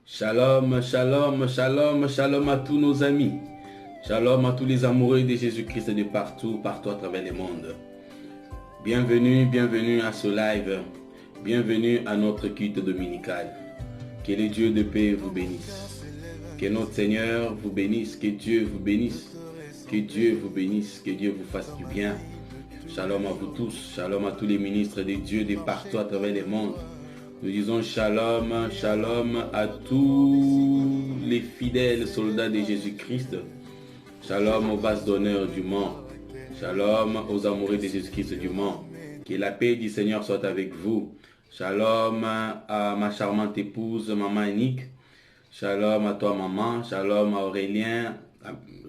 Shalom, shalom, shalom, shalom à tous nos amis. Shalom à tous les amoureux de Jésus-Christ de partout, partout à travers le monde. Bienvenue, bienvenue à ce live. Bienvenue à notre culte dominical. Que le Dieu de paix vous bénisse. Que notre Seigneur vous bénisse. Que Dieu vous bénisse. Que Dieu vous bénisse. Que Dieu vous fasse du bien. Shalom à vous tous. Shalom à tous les ministres de Dieu de partout à travers le monde. Nous disons shalom, shalom à tous les fidèles soldats de Jésus-Christ. Shalom aux bases d'honneur du monde. Shalom aux amoureux de Jésus-Christ du monde. Que la paix du Seigneur soit avec vous. Shalom à ma charmante épouse, maman Annick. Shalom à toi, maman. Shalom à Aurélien.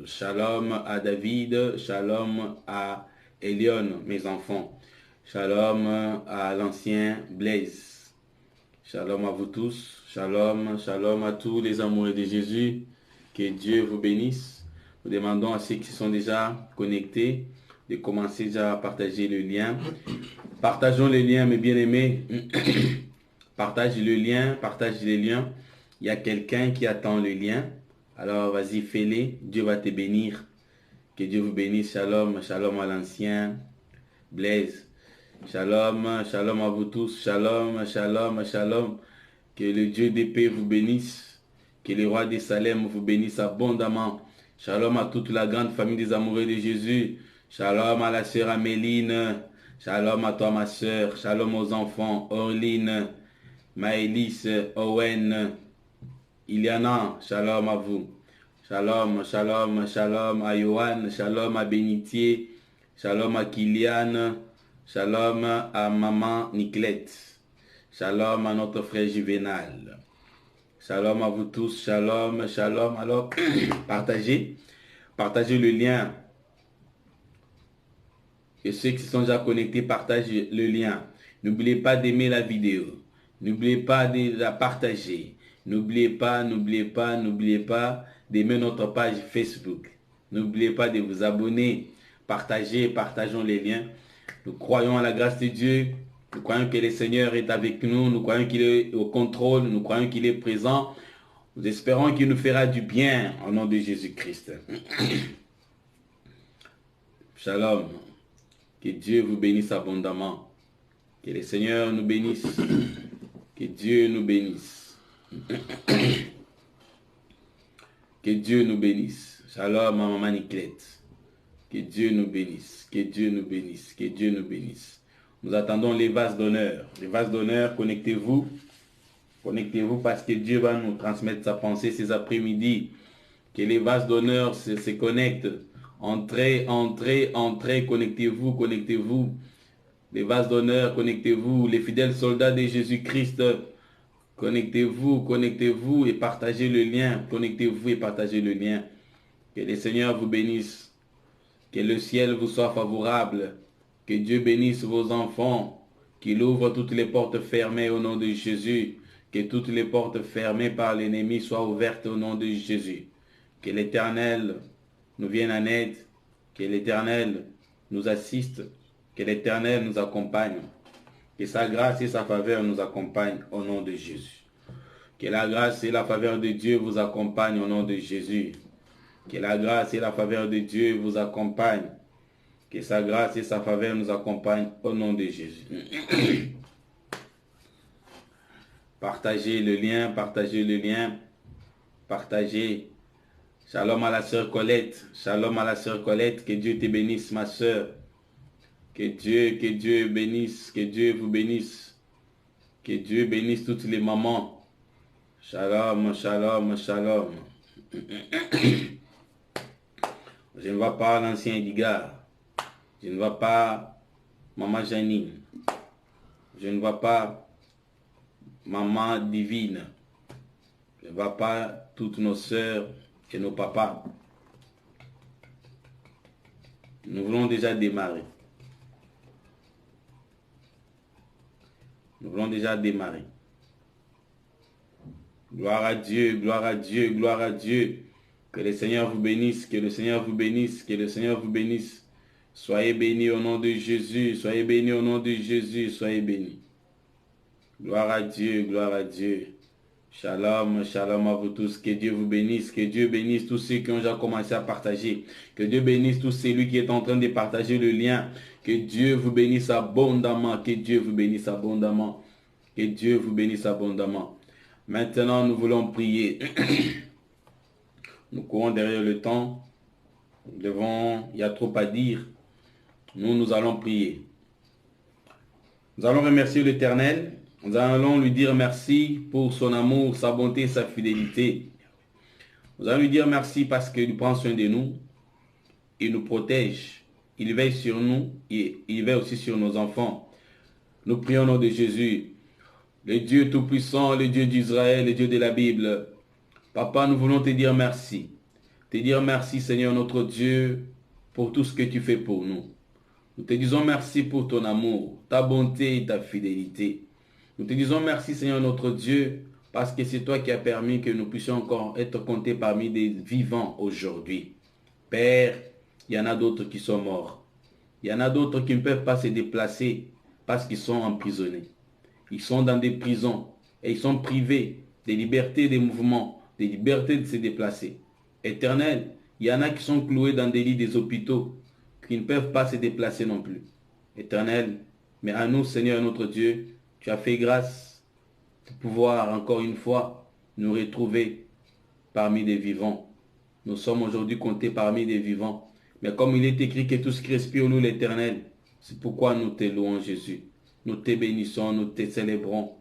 Shalom à David. Shalom à Elion, mes enfants. Shalom à l'ancien Blaise. Shalom à vous tous, shalom, shalom à tous les amoureux de Jésus, que Dieu vous bénisse. Nous demandons à ceux qui sont déjà connectés de commencer déjà à partager le lien. Partageons le lien, mes bien-aimés. Partage le lien, partage les liens. Il y a quelqu'un qui attend le lien. Alors vas-y, fais-le, Dieu va te bénir. Que Dieu vous bénisse, shalom, shalom à l'ancien Blaise. Shalom, shalom à vous tous, shalom, shalom, shalom. Que le Dieu de paix vous bénisse, que le roi des Salem vous bénisse abondamment. Shalom à toute la grande famille des amoureux de Jésus. Shalom à la sœur Améline. Shalom à toi ma sœur. Shalom aux enfants Orline, Maëlys, Owen, Iliana. Shalom à vous. Shalom, shalom, shalom à Johan. Shalom à Bénitier. Shalom à Kylian. Shalom à maman Nicolette. Shalom à notre frère Juvenal. Shalom à vous tous. Shalom, shalom. Alors, partagez le lien. Et ceux qui sont déjà connectés, partagez le lien. N'oubliez pas d'aimer la vidéo. N'oubliez pas de la partager. N'oubliez pas d'aimer notre page Facebook. N'oubliez pas de vous abonner. Partageons les liens. Nous croyons à la grâce de Dieu. Nous croyons que le Seigneur est avec nous. Nous croyons qu'il est au contrôle. Nous croyons qu'il est présent. Nous espérons qu'il nous fera du bien au nom de Jésus-Christ. Shalom. Que Dieu vous bénisse abondamment. Que le Seigneur nous bénisse. Que Dieu nous bénisse. Que Dieu nous bénisse. Shalom à maman Nicolette. Que Dieu nous bénisse, que Dieu nous bénisse, que Dieu nous bénisse. Nous attendons les vases d'honneur. Les vases d'honneur, connectez-vous. Connectez-vous parce que Dieu va nous transmettre sa pensée ces après-midi. Que les vases d'honneur se connectent. Entrez, connectez-vous, connectez-vous. Les vases d'honneur, connectez-vous. Les fidèles soldats de Jésus-Christ, connectez-vous et partagez le lien. Connectez-vous et partagez le lien. Que le Seigneur vous bénisse. Que le ciel vous soit favorable. Que Dieu bénisse vos enfants. Qu'il ouvre toutes les portes fermées au nom de Jésus. Que toutes les portes fermées par l'ennemi soient ouvertes au nom de Jésus. Que l'Éternel nous vienne en aide. Que l'Éternel nous assiste. Que l'Éternel nous accompagne. Que sa grâce et sa faveur nous accompagnent au nom de Jésus. Que la grâce et la faveur de Dieu vous accompagnent au nom de Jésus. Que la grâce et la faveur de Dieu vous accompagnent. Que sa grâce et sa faveur nous accompagnent au nom de Jésus. Partagez le lien, partagez le lien. Partagez. Shalom à la sœur Colette. Shalom à la sœur Colette. Que Dieu te bénisse, ma sœur. Que Dieu bénisse, que Dieu vous bénisse. Que Dieu bénisse toutes les mamans. Shalom, shalom, shalom. Je ne vois pas l'ancien Edgar. Je ne vois pas maman Janine. Je ne vois pas maman Divine. Je ne vois pas toutes nos sœurs et nos papas. Nous voulons déjà démarrer. Nous voulons déjà démarrer. Gloire à Dieu, gloire à Dieu, gloire à Dieu. Que le Seigneur vous bénisse, que le Seigneur vous bénisse, que le Seigneur vous bénisse. Soyez bénis au nom de Jésus, soyez bénis au nom de Jésus, soyez bénis. Gloire à Dieu, gloire à Dieu. Shalom, shalom à vous tous. Que Dieu vous bénisse. Que Dieu bénisse tous ceux qui ont déjà commencé à partager. Que Dieu bénisse tous celui qui est en train de partager le lien. Que Dieu vous bénisse abondamment. Que Dieu vous bénisse abondamment. Que Dieu vous bénisse abondamment. Maintenant, nous voulons prier. Nous courons derrière le temps. Il y a trop à dire. Nous allons prier. Nous allons remercier l'Éternel. Nous allons lui dire merci pour son amour, sa bonté, sa fidélité. Nous allons lui dire merci parce qu'il prend soin de nous. Il nous protège. Il veille sur nous et il veille aussi sur nos enfants. Nous prions au nom de Jésus. Le Dieu Tout-Puissant, le Dieu d'Israël, le Dieu de la Bible. Papa, nous voulons te dire merci. Te dire merci, Seigneur notre Dieu, pour tout ce que tu fais pour nous. Nous te disons merci pour ton amour, ta bonté et ta fidélité. Nous te disons merci, Seigneur notre Dieu, parce que c'est toi qui as permis que nous puissions encore être comptés parmi des vivants aujourd'hui. Père, il y en a d'autres qui sont morts. Il y en a d'autres qui ne peuvent pas se déplacer parce qu'ils sont emprisonnés. Ils sont dans des prisons et ils sont privés des libertés des mouvements, des libertés de se déplacer. Éternel, il y en a qui sont cloués dans des lits des hôpitaux, qui ne peuvent pas se déplacer non plus. Éternel, mais à nous, Seigneur notre Dieu, tu as fait grâce de pouvoir encore une fois nous retrouver parmi des vivants. Nous sommes aujourd'hui comptés parmi des vivants. Mais comme il est écrit que tout ce qui respire nous l'Éternel, c'est pourquoi nous te louons Jésus. Nous te bénissons, nous te célébrons.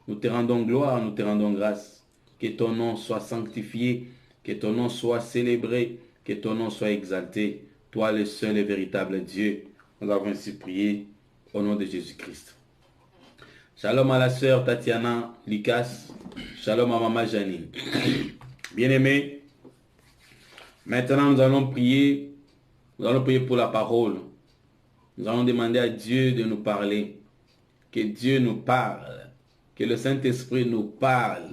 Nous te rendons gloire, nous te rendons grâce. Que ton nom soit sanctifié, que ton nom soit célébré, que ton nom soit exalté. Toi le seul et véritable Dieu. Nous avons ainsi prié au nom de Jésus-Christ. Shalom à la sœur Tatiana Likas. Shalom à maman Janine. Bien-aimés, maintenant nous allons prier. Nous allons prier pour la parole. Nous allons demander à Dieu de nous parler. Que Dieu nous parle. Que le Saint-Esprit nous parle.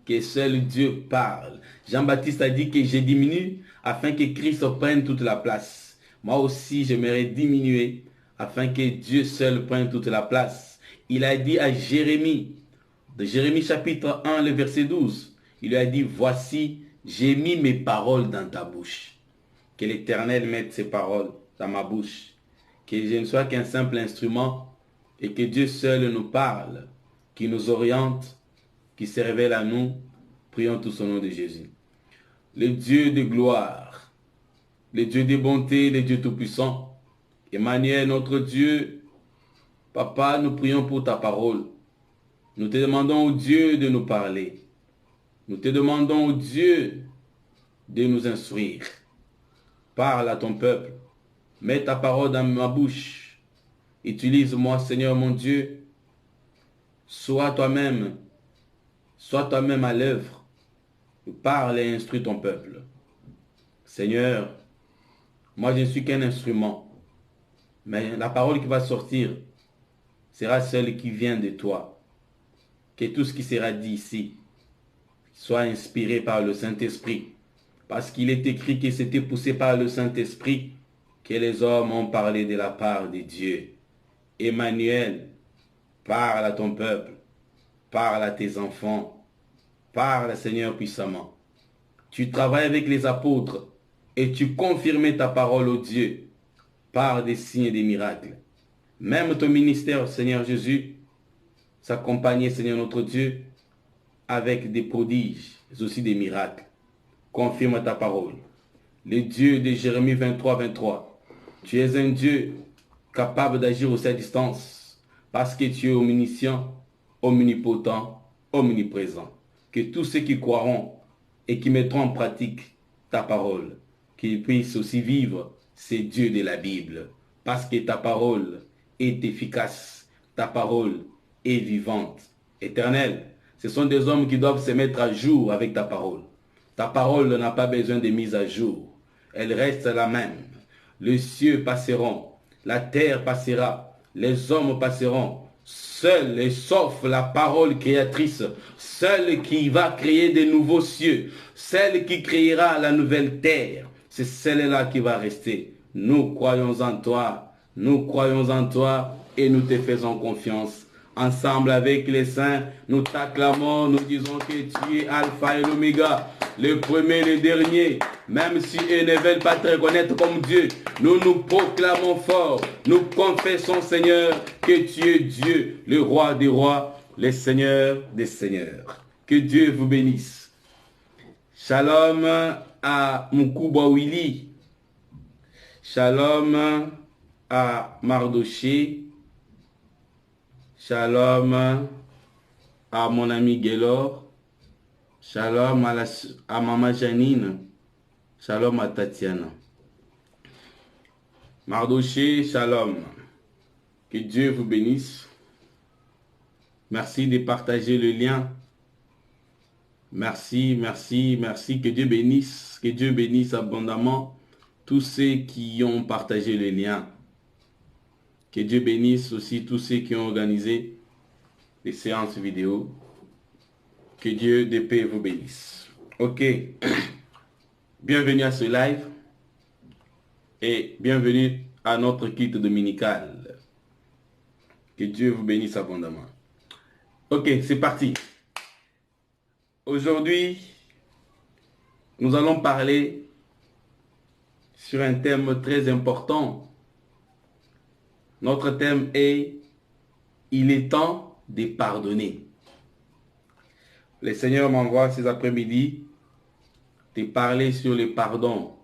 Que seul Dieu parle. Jean-Baptiste a dit que je diminue afin que Christ prenne toute la place. Moi aussi, j'aimerais diminuer afin que Dieu seul prenne toute la place. Il a dit à Jérémie, de Jérémie chapitre 1, le verset 12, il lui a dit, voici, j'ai mis mes paroles dans ta bouche. Que l'Éternel mette ses paroles dans ma bouche. Que je ne sois qu'un simple instrument et que Dieu seul nous parle, qui nous oriente, qui se révèle à nous. Prions tous au nom de Jésus. Le Dieu de gloire, le Dieu de bonté, le Dieu tout-puissant, Emmanuel, notre Dieu, Papa, nous prions pour ta parole. Nous te demandons au Dieu de nous parler. Nous te demandons au Dieu de nous instruire. Parle à ton peuple. Mets ta parole dans ma bouche. Utilise-moi, Seigneur mon Dieu. Sois toi-même à l'œuvre. Parle et instruis ton peuple. Seigneur, moi je ne suis qu'un instrument. Mais la parole qui va sortir sera celle qui vient de toi. Que tout ce qui sera dit ici soit inspiré par le Saint-Esprit. Parce qu'il est écrit que c'était poussé par le Saint-Esprit que les hommes ont parlé de la part de Dieu. Emmanuel, parle à ton peuple, parle à tes enfants, parle, Seigneur, puissamment. Tu travailles avec les apôtres et tu confirmais ta parole au Dieu par des signes et des miracles. Même ton ministère, Seigneur Jésus, s'accompagnait, Seigneur notre Dieu, avec des prodiges, mais aussi des miracles. Confirme ta parole. Le Dieu de Jérémie 23, 23. Tu es un Dieu capable d'agir aussi à distance, parce que tu es omniscient, omnipotent, omniprésent. Que tous ceux qui croiront et qui mettront en pratique ta parole, qu'ils puissent aussi vivre ces dieux de la Bible, parce que ta parole est efficace, ta parole est vivante. Éternel, ce sont des hommes qui doivent se mettre à jour avec ta parole. Ta parole n'a pas besoin de mise à jour. Elle reste la même. Les cieux passeront, la terre passera, les hommes passeront. Seul et sauf la parole créatrice, celle qui va créer de nouveaux cieux, celle qui créera la nouvelle terre, c'est celle-là qui va rester. Nous croyons en toi et nous te faisons confiance Ensemble avec les saints, nous t'acclamons, nous disons que tu es Alpha et l'Oméga, le premier et le dernier. Même si eux ne veulent pas te reconnaître comme Dieu, nous nous proclamons fort, nous confessons, Seigneur, que tu es Dieu, le roi des rois, le Seigneur des seigneurs. Que Dieu vous bénisse. Shalom à Mukubwa Willy. Shalom à Mardoché. Shalom à mon ami Gelor. Shalom à Maman Janine. Shalom à Tatiana. Mardoché, shalom. Que Dieu vous bénisse. Merci de partager le lien. Merci, merci, merci. Que Dieu bénisse. Que Dieu bénisse abondamment tous ceux qui ont partagé le lien. Que Dieu bénisse aussi tous ceux qui ont organisé les séances vidéo. Que Dieu de paix vous bénisse. Ok. Bienvenue à ce live. Et bienvenue à notre culte dominical. Que Dieu vous bénisse abondamment. Ok, c'est parti. Aujourd'hui, nous allons parler sur un thème très important. Notre thème est « Il est temps de pardonner ». Le Seigneur m'envoie cet après-midi de parler sur le pardon.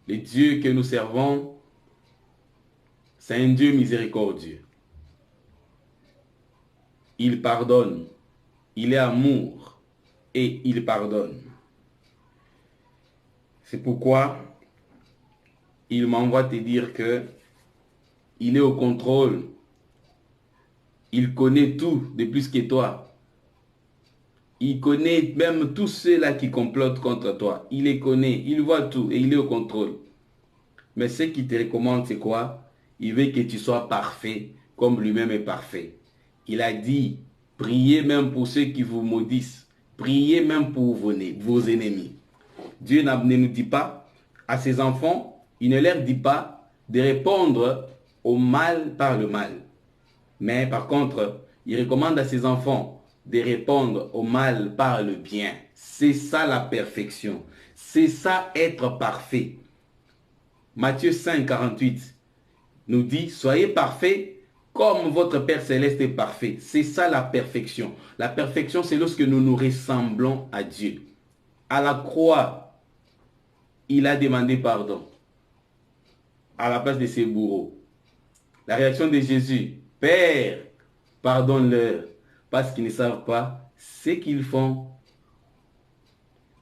Le Dieu que nous servons, c'est un Dieu miséricordieux. Il pardonne, il est amour et il pardonne. C'est pourquoi il m'envoie te dire que il est au contrôle. Il connaît tout de plus que toi. Il connaît même tous ceux-là qui complotent contre toi. Il les connaît, il voit tout et il est au contrôle. Mais ce qu'il te recommande, c'est quoi? Il veut que tu sois parfait comme lui-même est parfait. Il a dit, priez même pour ceux qui vous maudissent. Priez même pour vos ennemis. Dieu ne nous dit pas à ses enfants, il ne leur dit pas de répondre au mal par le mal. Mais par contre, il recommande à ses enfants de répondre au mal par le bien. C'est ça la perfection. C'est ça être parfait. Matthieu 5, 48 nous dit, soyez parfaits comme votre Père Céleste est parfait. C'est ça la perfection. La perfection, c'est lorsque nous nous ressemblons à Dieu. À la croix, il a demandé pardon à la place de ses bourreaux. La réaction de Jésus, Père, pardonne-leur, parce qu'ils ne savent pas ce qu'ils font.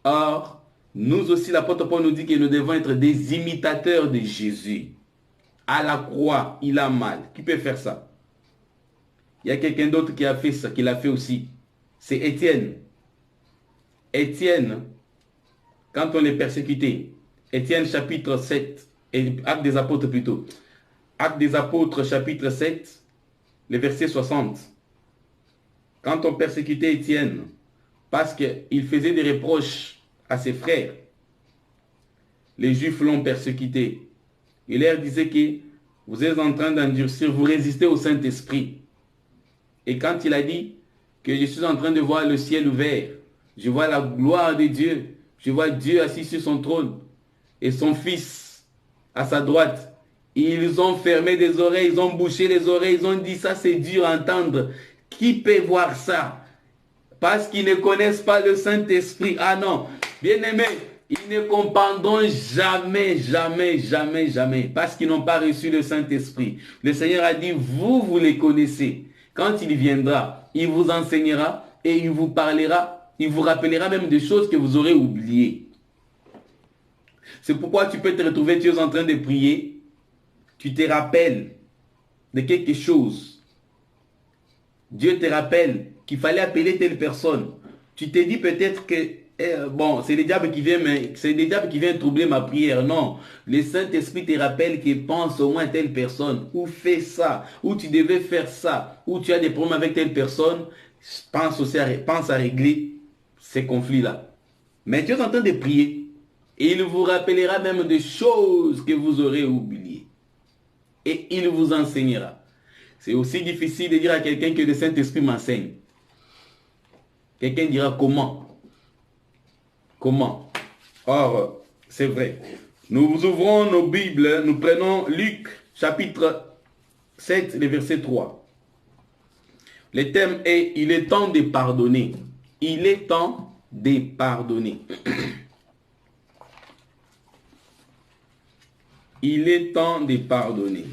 Or, nous aussi, l'apôtre Paul nous dit que nous devons être des imitateurs de Jésus. À la croix, il a mal. Qui peut faire ça? Il y a quelqu'un d'autre qui a fait ça, qui l'a fait aussi. C'est Étienne. Étienne, quand on est persécuté, Étienne chapitre 7, et Actes des Apôtres plutôt. Actes des Apôtres chapitre 7, le verset 60. Quand on persécutait Étienne, parce qu'il faisait des reproches à ses frères, les Juifs l'ont persécuté. Il leur disait que vous êtes en train d'endurcir, vous résistez au Saint-Esprit. Et quand il a dit que je suis en train de voir le ciel ouvert, je vois la gloire de Dieu, je vois Dieu assis sur son trône et son Fils à sa droite. Ils ont fermé des oreilles, ils ont bouché les oreilles, ils ont dit ça c'est dur à entendre. Qui peut voir ça? Parce qu'ils ne connaissent pas le Saint-Esprit. Ah non, bien-aimés, ils ne comprendront jamais, jamais, jamais, jamais. Parce qu'ils n'ont pas reçu le Saint-Esprit. Le Seigneur a dit, vous les connaissez. Quand il viendra, il vous enseignera et il vous parlera, il vous rappellera même des choses que vous aurez oubliées. C'est pourquoi tu peux te retrouver, tu es en train de prier, tu te rappelles de quelque chose. Dieu te rappelle qu'il fallait appeler telle personne. Tu te dis peut-être que, bon, c'est le diable qui vient, mais c'est le diable qui vient troubler ma prière. Non, le Saint-Esprit te rappelle qu'il pense au moins à telle personne, ou fais ça, ou tu devais faire ça, ou tu as des problèmes avec telle personne. Pense à régler ces conflits-là. Mais tu es en train de prier, et il vous rappellera même des choses que vous aurez oubliées. Et il vous enseignera. C'est aussi difficile de dire à quelqu'un que le Saint-Esprit m'enseigne. Quelqu'un dira comment? Comment? Or, c'est vrai. Nous ouvrons nos Bibles, nous prenons Luc chapitre 7, le verset 3. Le thème est « Il est temps de pardonner ». Il est temps de pardonner. Il est temps de pardonner.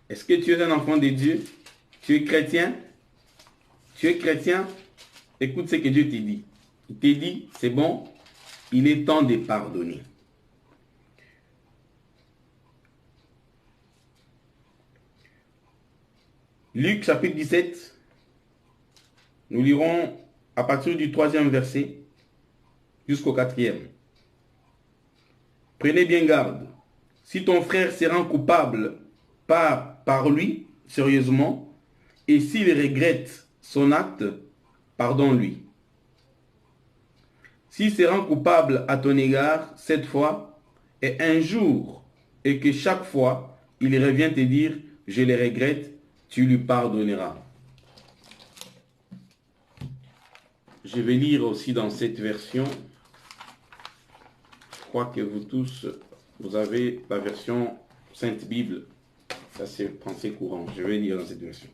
Est-ce que tu es un enfant de Dieu? Tu es chrétien? Tu es chrétien? Écoute ce que Dieu te dit. Il te dit, c'est bon, il est temps de pardonner. Luc chapitre 17, nous lirons à partir du 3e verset jusqu'au 4e. Prenez bien garde. Si ton frère se rend coupable par lui, sérieusement, et s'il regrette son acte, pardonne-lui. S'il se rend coupable à ton égard, cette fois, et un jour, et que chaque fois, il revient te dire, je le regrette, tu lui pardonneras. Je vais lire aussi dans cette version. Je crois que vous tous, vous avez la version Sainte Bible. Ça, c'est pensée courante. Je vais lire dans cette version.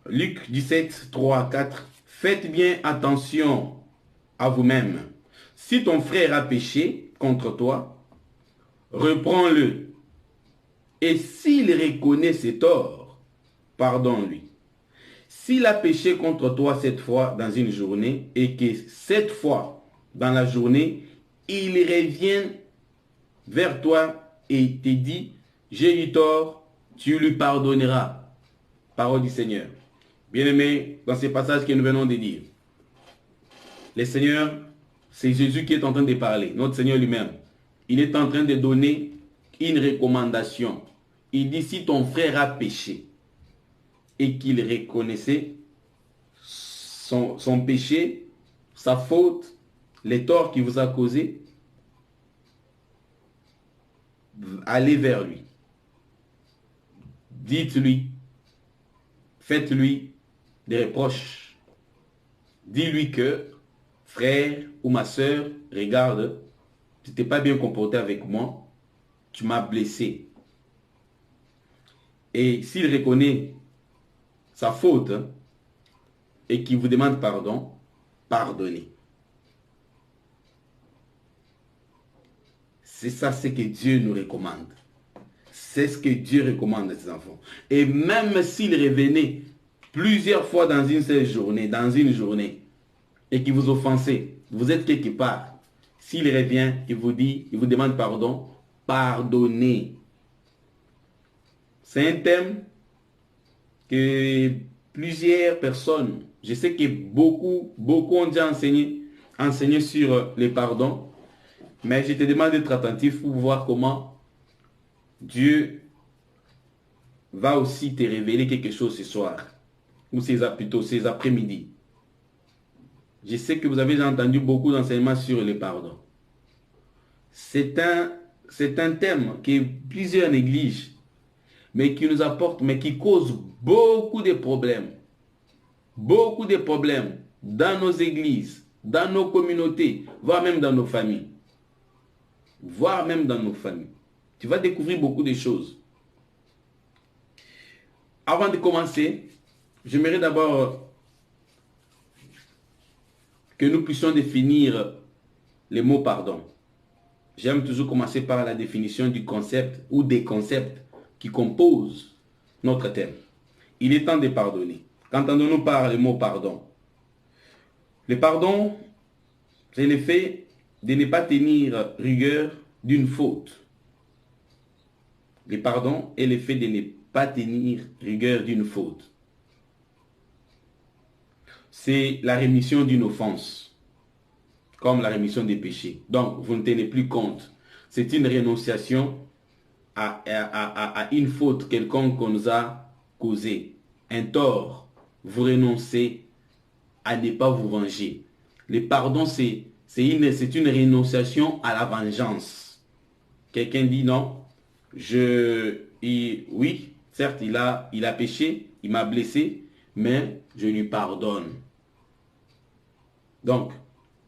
Luc 17, 3 à 4. Faites bien attention à vous-même. Si ton frère a péché contre toi, reprends-le. Et s'il reconnaît ses torts, pardonne-lui. S'il a péché contre toi 7 fois dans une journée et que 7 fois dans la journée, il revient vers toi et te dit, j'ai eu tort, tu lui pardonneras. Parole du Seigneur. Bien-aimés, dans ces passages que nous venons de lire, le Seigneur, c'est Jésus qui est en train de parler, notre Seigneur lui-même. Il est en train de donner une recommandation. Il dit, si ton frère a péché et qu'il reconnaissait son péché, sa faute, les torts qu'il vous a causés, allez vers lui. Dites-lui, faites-lui des reproches. Dis-lui que, frère ou ma soeur, regarde, tu t'es pas bien comporté avec moi, tu m'as blessé. Et s'il reconnaît sa faute et qu'il vous demande pardon, pardonnez. C'est ça ce que Dieu nous recommande. C'est ce que Dieu recommande à ses enfants. Et même s'il revenait plusieurs fois dans une seule journée, et qu'il vous offensait, vous êtes quelque part, s'il revient, il vous dit, il vous demande pardon, pardonnez. C'est un thème que plusieurs personnes, je sais que beaucoup ont déjà enseigné sur les pardons, mais je te demande d'être attentif pour voir comment Dieu va aussi te révéler quelque chose ce soir, ou plutôt ces après-midi. Je sais que vous avez déjà entendu beaucoup d'enseignements sur les pardons. C'est un thème que plusieurs négligent, mais qui nous apporte, mais qui cause beaucoup de problèmes. Beaucoup de problèmes dans nos églises, dans nos communautés, voire même dans nos familles. Voire même dans nos familles. Tu vas découvrir beaucoup de choses. Avant de commencer, j'aimerais d'abord que nous puissions définir le mot pardon. J'aime toujours commencer par la définition du concept ou des concepts qui composent notre thème. Il est temps de pardonner. Qu'entendons-nous par le mot pardon? Le pardon, c'est le fait de ne pas tenir rigueur d'une faute. Le pardon est le fait de ne pas tenir rigueur d'une faute. C'est la rémission d'une offense, comme la rémission des péchés. Donc, vous ne tenez plus compte. C'est une rénonciation à une faute quelconque qu'on nous a causée. Un tort, vous renoncez à ne pas vous venger. Le pardon, c'est une rénonciation à la vengeance. Quelqu'un dit non, je oui, certes, il a péché, il m'a blessé, mais je lui pardonne. Donc,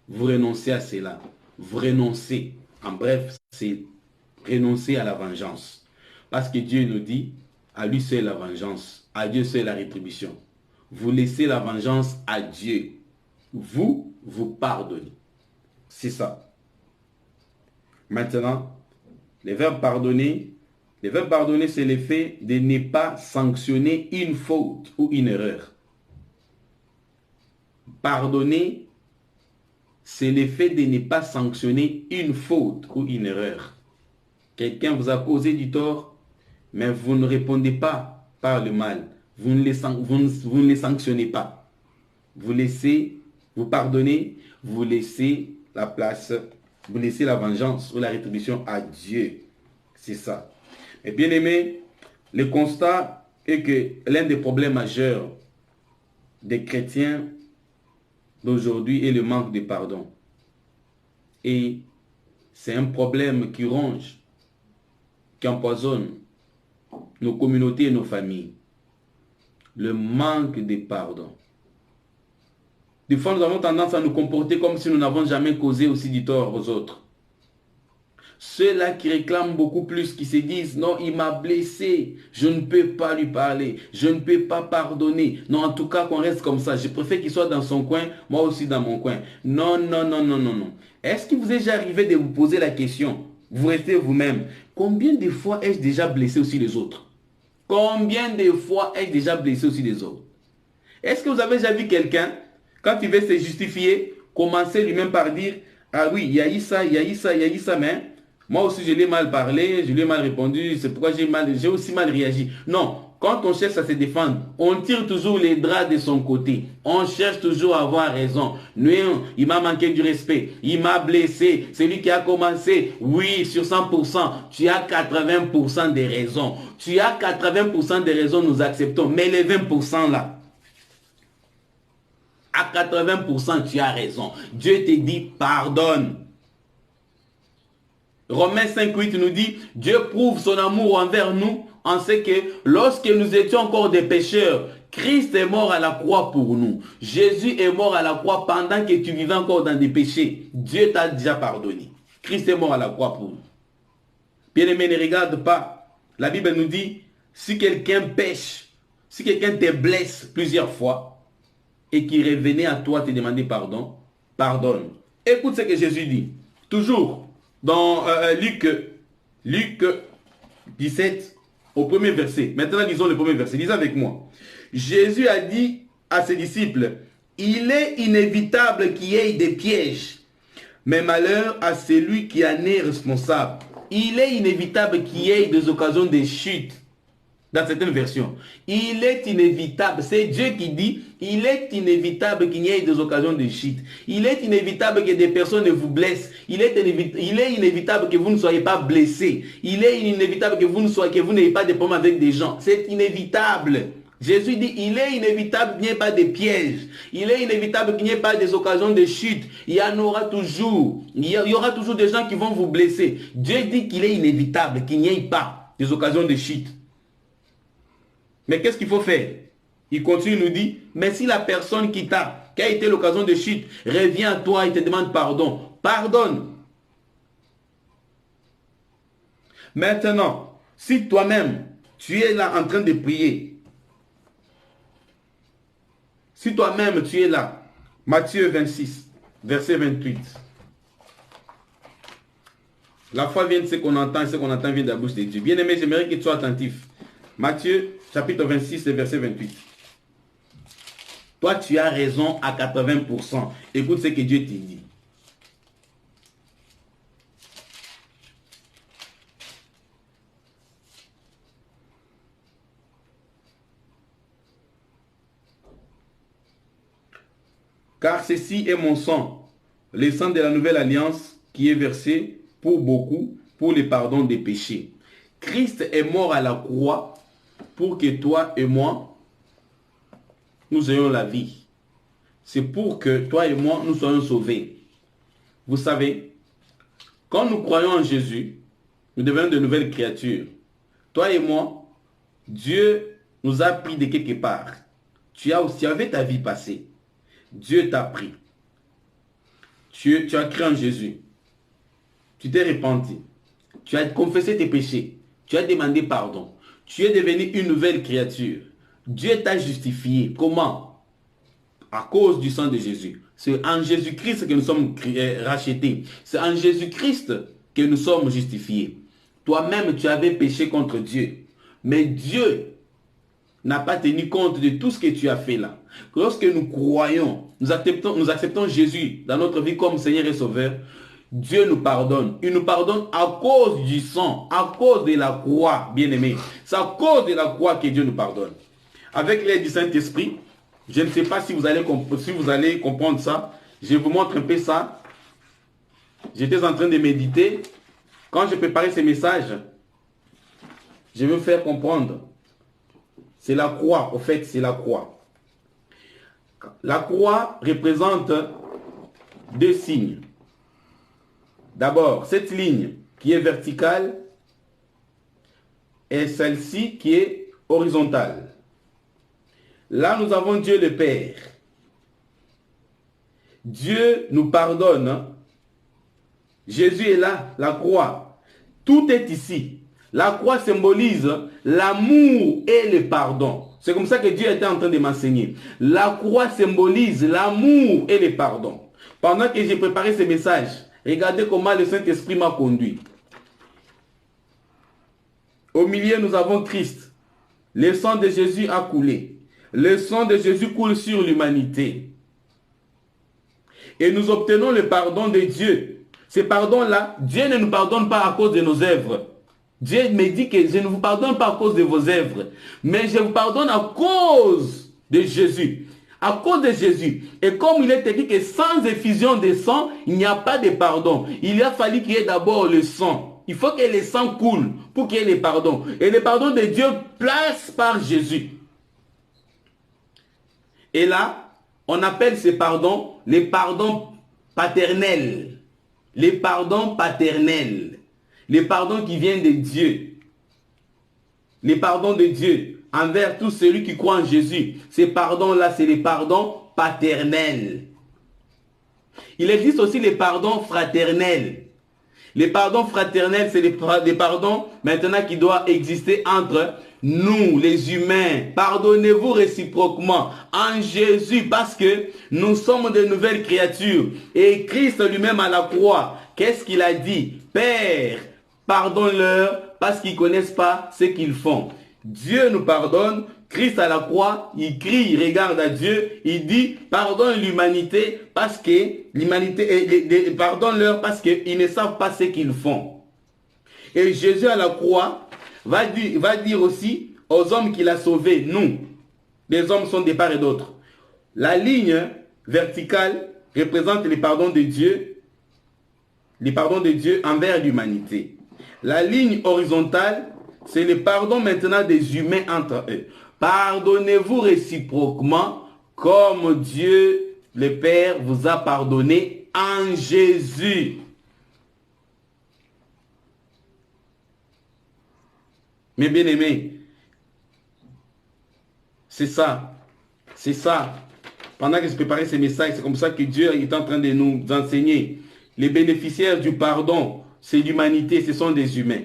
vous renoncez à cela. Vous renoncez. En bref, c'est renoncer à la vengeance. Parce que Dieu nous dit, à lui seul la vengeance, à Dieu seul la rétribution. Vous laissez la vengeance à Dieu. Vous pardonnez. C'est ça. Maintenant, les verbes pardonner, c'est l'effet de ne pas sanctionner une faute ou une erreur. Pardonner, c'est l'effet de ne pas sanctionner une faute ou une erreur. Quelqu'un vous a causé du tort, mais vous ne répondez pas par le mal. Vous ne les sanctionnez pas. Vous pardonnez, vous laissez la place, vous laissez la vengeance ou la rétribution à Dieu. C'est ça. Et bien aimé, le constat est que l'un des problèmes majeurs des chrétiens d'aujourd'hui est le manque de pardon. Et c'est un problème qui ronge, qui empoisonne nos communautés et nos familles. Le manque de pardon. Des fois, nous avons tendance à nous comporter comme si nous n'avons jamais causé aussi du tort aux autres. Ceux-là qui réclament beaucoup plus, qui se disent, non, il m'a blessé, je ne peux pas lui parler, je ne peux pas pardonner. Non, en tout cas, qu'on reste comme ça. Je préfère qu'il soit dans son coin, moi aussi dans mon coin. Non, non, non, non, non, non. Est-ce qu'il vous est déjà arrivé de vous poser la question, vous restez vous-même, combien de fois ai-je déjà blessé aussi les autres? Combien de fois ai-je déjà blessé aussi les autres? Est-ce que vous avez déjà vu quelqu'un, quand il veut se justifier, commencer lui-même par dire, ah oui, il y a eu ça, il y a eu ça, il y a eu ça, mais moi aussi je l'ai mal parlé, je lui ai mal répondu, c'est pourquoi j'ai aussi mal réagi. Non, quand on cherche à se défendre, on tire toujours les draps de son côté. On cherche toujours à avoir raison. Non, il m'a manqué du respect, il m'a blessé, c'est lui qui a commencé. Oui, sur 100%, tu as 80% des raisons. Tu as 80% des raisons, nous acceptons, mais les 20% là, à 80%, tu as raison. Dieu te dit pardonne. Romains 5:8 nous dit, Dieu prouve son amour envers nous en ce que lorsque nous étions encore des pécheurs, Christ est mort à la croix pour nous. Jésus est mort à la croix pendant que tu vivais encore dans des péchés. Dieu t'a déjà pardonné. Christ est mort à la croix pour nous. Bien-aimé, ne regarde pas. La Bible nous dit, si quelqu'un pêche, si quelqu'un te blesse plusieurs fois, et qui revenait à toi te demander pardon, pardonne. Écoute ce que Jésus dit. Toujours dans Luc 17, au premier verset. Maintenant, lisons le premier verset. Lisez avec moi. Jésus a dit à ses disciples, il est inévitable qu'il y ait des pièges, mais malheur à celui qui en est responsable. Il est inévitable qu'il y ait des occasions de chute. Dans certaines versions, il est inévitable, c'est Dieu qui dit, il est inévitable qu'il y ait des occasions de chute. Il est inévitable que des personnes vous blessent. Il est inévitable que vous ne soyez pas blessés. Il est inévitable que vous n'ayez pas de problèmes avec des gens. C'est inévitable. Jésus dit, il est inévitable qu'il n'y ait pas de pièges. Il est inévitable qu'il n'y ait pas des occasions de chute. Il y en aura toujours. Il y aura toujours des gens qui vont vous blesser. Dieu dit qu'il est inévitable qu'il n'y ait pas des occasions de chute. Mais qu'est-ce qu'il faut faire? Il continue, nous dit, mais si la personne qui a été l'occasion de chute, revient à toi et te demande pardon, pardonne. Maintenant, si toi-même, tu es là en train de prier, si toi-même tu es là, Matthieu 26, verset 28, la foi vient de ce qu'on entend, et ce qu'on entend vient de la bouche de Dieu. Bien-aimé, j'aimerais que tu sois attentif. Matthieu, chapitre 26, verset 28. Toi, tu as raison à 80%. Écoute ce que Dieu te dit. Car ceci est mon sang, le sang de la nouvelle alliance qui est versé pour beaucoup, pour le pardon des péchés. Christ est mort à la croix pour que toi et moi, nous ayons la vie. C'est pour que toi et moi, nous soyons sauvés. Vous savez, quand nous croyons en Jésus, nous devenons de nouvelles créatures. toi et moi, Dieu nous a pris de quelque part. Tu avais ta vie passée. Dieu t'a pris. Tu as cru en Jésus. Tu t'es repenti. Tu as confessé tes péchés. Tu as demandé pardon. Tu es devenu une nouvelle créature. Dieu t'a justifié. Comment? À cause du sang de Jésus. C'est en Jésus-Christ que nous sommes rachetés. C'est en Jésus-Christ que nous sommes justifiés. Toi-même, tu avais péché contre Dieu. Mais Dieu n'a pas tenu compte de tout ce que tu as fait là. Lorsque nous croyons, nous acceptons Jésus dans notre vie comme Seigneur et Sauveur, Dieu nous pardonne. Il nous pardonne à cause du sang, à cause de la croix, bien-aimé. C'est à cause de la croix que Dieu nous pardonne. Avec l'aide du Saint-Esprit, je ne sais pas si vous allez comprendre ça. Je vous montre un peu ça. J'étais en train de méditer. Quand je préparais ces messages, je vais vous faire comprendre. C'est la croix, au fait, c'est la croix. La croix représente deux signes. D'abord, cette ligne qui est verticale et celle-ci qui est horizontale. Là, nous avons Dieu le Père. Dieu nous pardonne. Jésus est là, la croix. Tout est ici. La croix symbolise l'amour et le pardon. C'est comme ça que Dieu était en train de m'enseigner. La croix symbolise l'amour et le pardon. Pendant que j'ai préparé ce message, regardez comment le Saint-Esprit m'a conduit. Au milieu, nous avons Christ. Le sang de Jésus a coulé. Le sang de Jésus coule sur l'humanité. Et nous obtenons le pardon de Dieu. Ce pardon-là, Dieu ne nous pardonne pas à cause de nos œuvres. Dieu me dit que je ne vous pardonne pas à cause de vos œuvres, mais je vous pardonne à cause de Jésus. À cause de Jésus. Et comme il est écrit que sans effusion de sang, il n'y a pas de pardon. Il a fallu qu'il y ait d'abord le sang. Il faut que le sang coule pour qu'il y ait le pardon. Et le pardon de Dieu passe par Jésus. Et là, on appelle ce pardon les pardons paternels. Les pardons paternels. Les pardons qui viennent de Dieu. Les pardons de Dieu envers tout celui qui croit en Jésus. Ces pardons-là, c'est les pardons paternels. Il existe aussi les pardons fraternels. Les pardons fraternels, c'est des pardons maintenant qui doivent exister entre nous, les humains. Pardonnez-vous réciproquement en Jésus parce que nous sommes de nouvelles créatures. Et Christ lui-même à la croix, qu'est-ce qu'il a dit? Père, pardonne-leur parce qu'ils ne connaissent pas ce qu'ils font. Dieu nous pardonne. Christ à la croix, il crie, il regarde à Dieu, il dit, pardonne l'humanité parce que pardonne-leur parce qu'ils ne savent pas ce qu'ils font. Et Jésus à la croix va dire aussi aux hommes qu'il a sauvés, nous, les hommes sont de part et d'autre. La ligne verticale représente les pardons de Dieu envers l'humanité. La ligne horizontale, c'est le pardon maintenant des humains entre eux. Pardonnez-vous réciproquement comme Dieu le Père vous a pardonné en Jésus. Mes bien-aimés, c'est ça. C'est ça. Pendant que je préparais ces messages, c'est comme ça que Dieu est en train de nous enseigner. Les bénéficiaires du pardon, c'est l'humanité, ce sont des humains.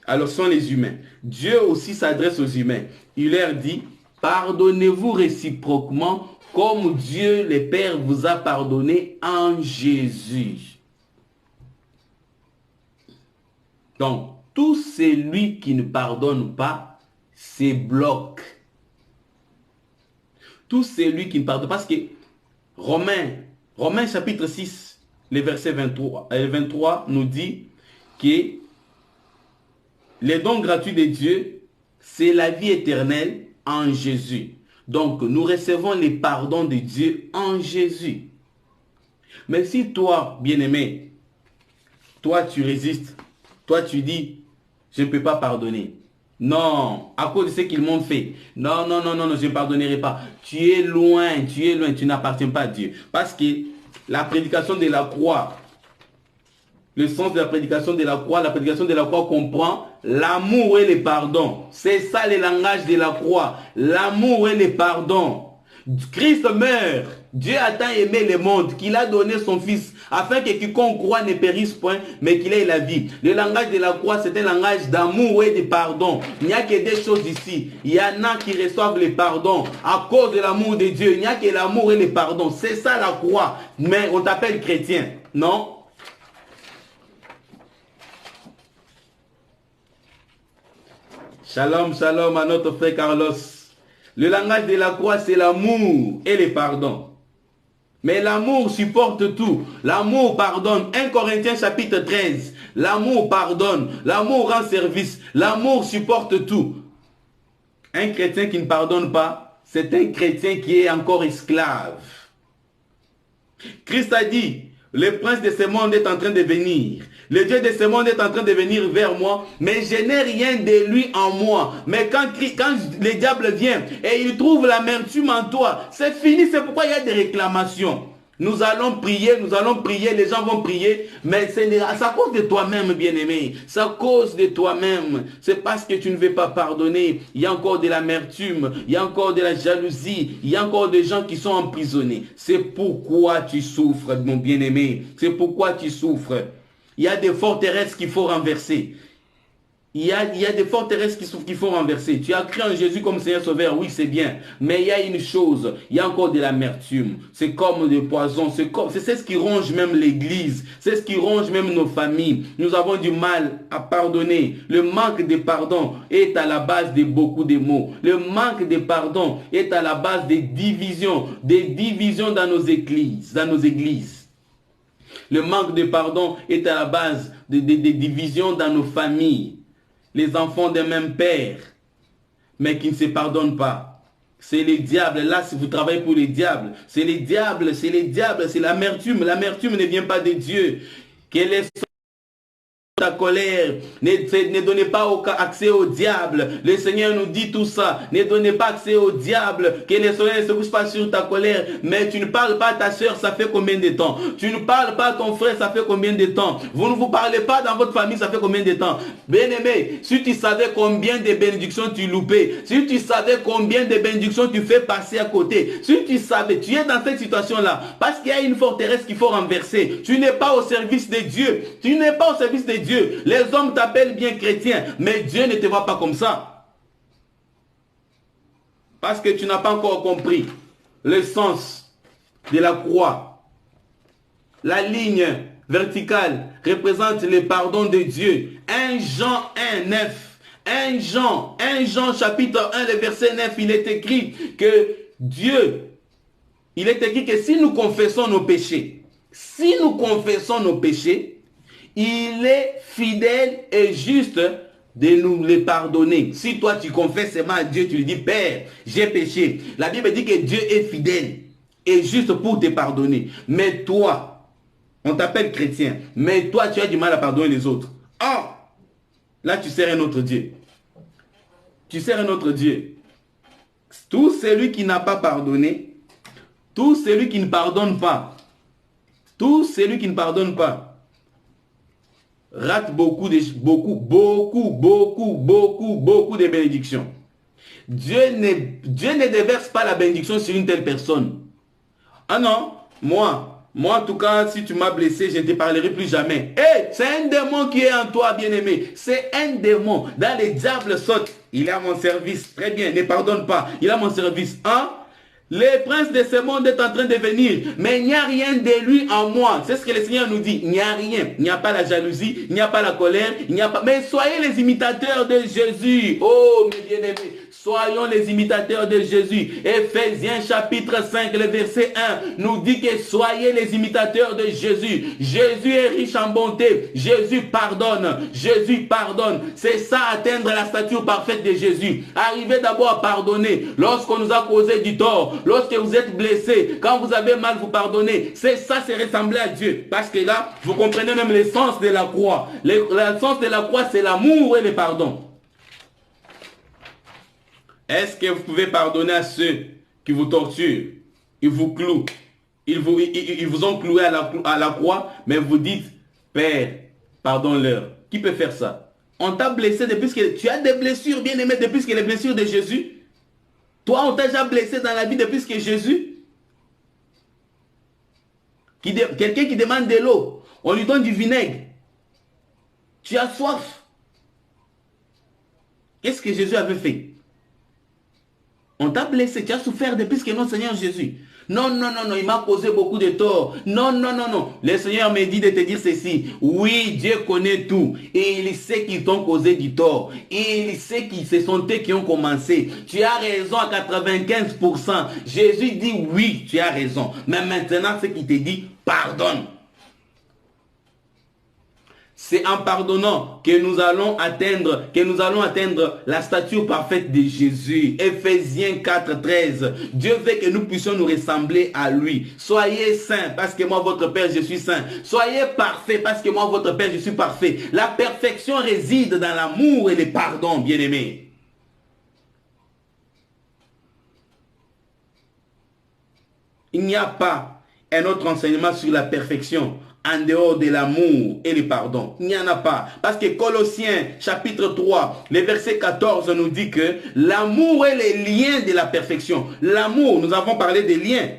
Alors, ce sont les humains. Dieu aussi s'adresse aux humains. Il leur dit, pardonnez-vous réciproquement comme Dieu le Père vous a pardonné en Jésus. Donc, tout celui qui ne pardonne pas, c'est bloc. Tout celui qui ne pardonne pas, parce que Romains chapitre 6, le verset 23 nous dit que les dons gratuits de Dieu, c'est la vie éternelle en Jésus. Donc, nous recevons les pardons de Dieu en Jésus. Mais si toi, bien-aimé, toi tu résistes, toi tu dis, je ne peux pas pardonner. Non, à cause de ce qu'ils m'ont fait. Non, je ne pardonnerai pas. Tu es loin, tu n'appartiens pas à Dieu. Parce que la prédication de la croix, le sens de la prédication de la croix comprend l'amour et le pardon. C'est ça le langage de la croix. L'amour et le pardon. Christ meurt. Dieu a tant aimé le monde qu'il a donné son Fils afin que quiconque croit ne périsse point, mais qu'il ait la vie. Le langage de la croix, c'est un langage d'amour et de pardon. Il n'y a que des choses ici. Il y en a qui reçoivent le pardon à cause de l'amour de Dieu. Il n'y a que l'amour et le pardon. C'est ça la croix. Mais on t'appelle chrétien. Non? Shalom, shalom à notre frère Carlos. Le langage de la croix, c'est l'amour et le pardon. Mais l'amour supporte tout. L'amour pardonne. 1 Corinthiens chapitre 13. L'amour pardonne. L'amour rend service. L'amour supporte tout. Un chrétien qui ne pardonne pas, c'est un chrétien qui est encore esclave. Christ a dit, le prince de ce monde est en train de venir. Le Dieu de ce monde est en train de venir vers moi, mais je n'ai rien de lui en moi. Mais quand le diable vient et il trouve l'amertume en toi, c'est fini, c'est pourquoi il y a des réclamations. Nous allons prier, les gens vont prier, mais c'est à cause de toi-même, bien-aimé. C'est à cause de toi-même. C'est parce que tu ne veux pas pardonner. Il y a encore de l'amertume, il y a encore de la jalousie, il y a encore des gens qui sont emprisonnés. C'est pourquoi tu souffres, mon bien-aimé. C'est pourquoi tu souffres. Il y a des forteresses qu'il faut renverser. Il y a des forteresses qu'il faut renverser. Tu as cru en Jésus comme Seigneur Sauveur, oui c'est bien. Mais il y a une chose, il y a encore de l'amertume. C'est comme des poisons, c'est ce qui ronge même l'église. C'est ce qui ronge même nos familles. Nous avons du mal à pardonner. Le manque de pardon est à la base de beaucoup de maux. Le manque de pardon est à la base des divisions dans nos églises. Le manque de pardon est à la base des divisions dans nos familles. Les enfants d'un même père, mais qui ne se pardonnent pas. C'est les diables. Là, si vous travaillez pour les diables, c'est les diables, c'est l'amertume. L'amertume ne vient pas de Dieu. Quelle est ta colère, ne donnez pas accès au diable. Le Seigneur nous dit tout ça. Ne donnez pas accès au diable. Que le soleil ne se couche pas sur ta colère. Mais tu ne parles pas à ta soeur, ça fait combien de temps? Tu ne parles pas à ton frère, ça fait combien de temps? Vous ne vous parlez pas dans votre famille, ça fait combien de temps? Bien-aimé, si tu savais combien de bénédictions tu loupais, si tu savais combien de bénédictions tu fais passer à côté, si tu savais, tu es dans cette situation-là, parce qu'il y a une forteresse qu'il faut renverser. Tu n'es pas au service de Dieu. Tu n'es pas au service de Dieu. Les hommes t'appellent bien chrétien, mais Dieu ne te voit pas comme ça. Parce que tu n'as pas encore compris le sens de la croix. La ligne verticale représente le pardon de Dieu. 1 Jean 1, 9. 1 Jean chapitre 1, le verset 9, il est écrit que Dieu, il est écrit que si nous confessons nos péchés, il est fidèle et juste de nous les pardonner. Si toi tu confesses seulement à Dieu, tu lui dis, Père, j'ai péché. La Bible dit que Dieu est fidèle et juste pour te pardonner. Mais toi, on t'appelle chrétien, mais toi tu as du mal à pardonner les autres. Ah, là tu sers un autre Dieu. Tu sers un autre Dieu. Tout celui qui n'a pas pardonné, tout celui qui ne pardonne pas, rate beaucoup de bénédictions. Dieu ne déverse pas la bénédiction sur une telle personne. Ah non, moi en tout cas, si tu m'as blessé, je ne te parlerai plus jamais. C'est un démon qui est en toi, bien-aimé. C'est un démon. Dans les diables sautent. Il est à mon service. Très bien, ne pardonne pas. Il est à mon service. Le prince de ce monde est en train de venir, mais il n'y a rien de lui en moi. C'est ce que le Seigneur nous dit. Il n'y a rien. Il n'y a pas la jalousie, il n'y a pas la colère, il n'y a pas... Mais soyez les imitateurs de Jésus. Oh, mes bien-aimés, soyons les imitateurs de Jésus. Éphésiens chapitre 5, le verset 1, nous dit que soyez les imitateurs de Jésus. Jésus est riche en bonté. Jésus pardonne. Jésus pardonne. C'est ça, atteindre la stature parfaite de Jésus. Arrivez d'abord à pardonner lorsqu'on nous a causé du tort. Lorsque vous êtes blessé, quand vous avez mal, vous pardonnez. C'est ça, c'est ressembler à Dieu. Parce que là, vous comprenez même l'essence de la croix. L'essence de la croix, c'est l'amour et le pardon. Est-ce que vous pouvez pardonner à ceux qui vous torturent? Ils vous clouent. Ils vous ont cloué à la croix, mais vous dites, Père, pardonne-leur. Qui peut faire ça? On t'a blessé depuis que tu as des blessures, bien aimé, depuis que les blessures de Jésus. Toi, on t'a déjà blessé dans la vie depuis que Jésus. Quelqu'un qui demande de l'eau, on lui donne du vinaigre. Tu as soif. Qu'est-ce que Jésus avait fait? On t'a blessé, tu as souffert depuis que notre Seigneur Jésus. Non, non, non, non, il m'a causé beaucoup de tort. Non, non, non, non. Le Seigneur me dit de te dire ceci. Oui, Dieu connaît tout. Et il sait qu'ils t'ont causé du tort. Et il sait que ce sont eux qui ont commencé. Tu as raison à 95%. Jésus dit oui, tu as raison. Mais maintenant, ce qu'il te dit, pardonne. C'est en pardonnant que nous allons atteindre la stature parfaite de Jésus. Ephésiens 4:13. Dieu veut que nous puissions nous ressembler à lui. Soyez saints parce que moi, votre Père, je suis saint. Soyez parfaits parce que moi, votre Père, je suis parfait. La perfection réside dans l'amour et le pardon, bien-aimés. Il n'y a pas un autre enseignement sur la perfection en dehors de l'amour et le pardon. Il n'y en a pas. Parce que Colossiens chapitre 3, le verset 14 nous dit que l'amour est le lien de la perfection. L'amour, nous avons parlé des liens.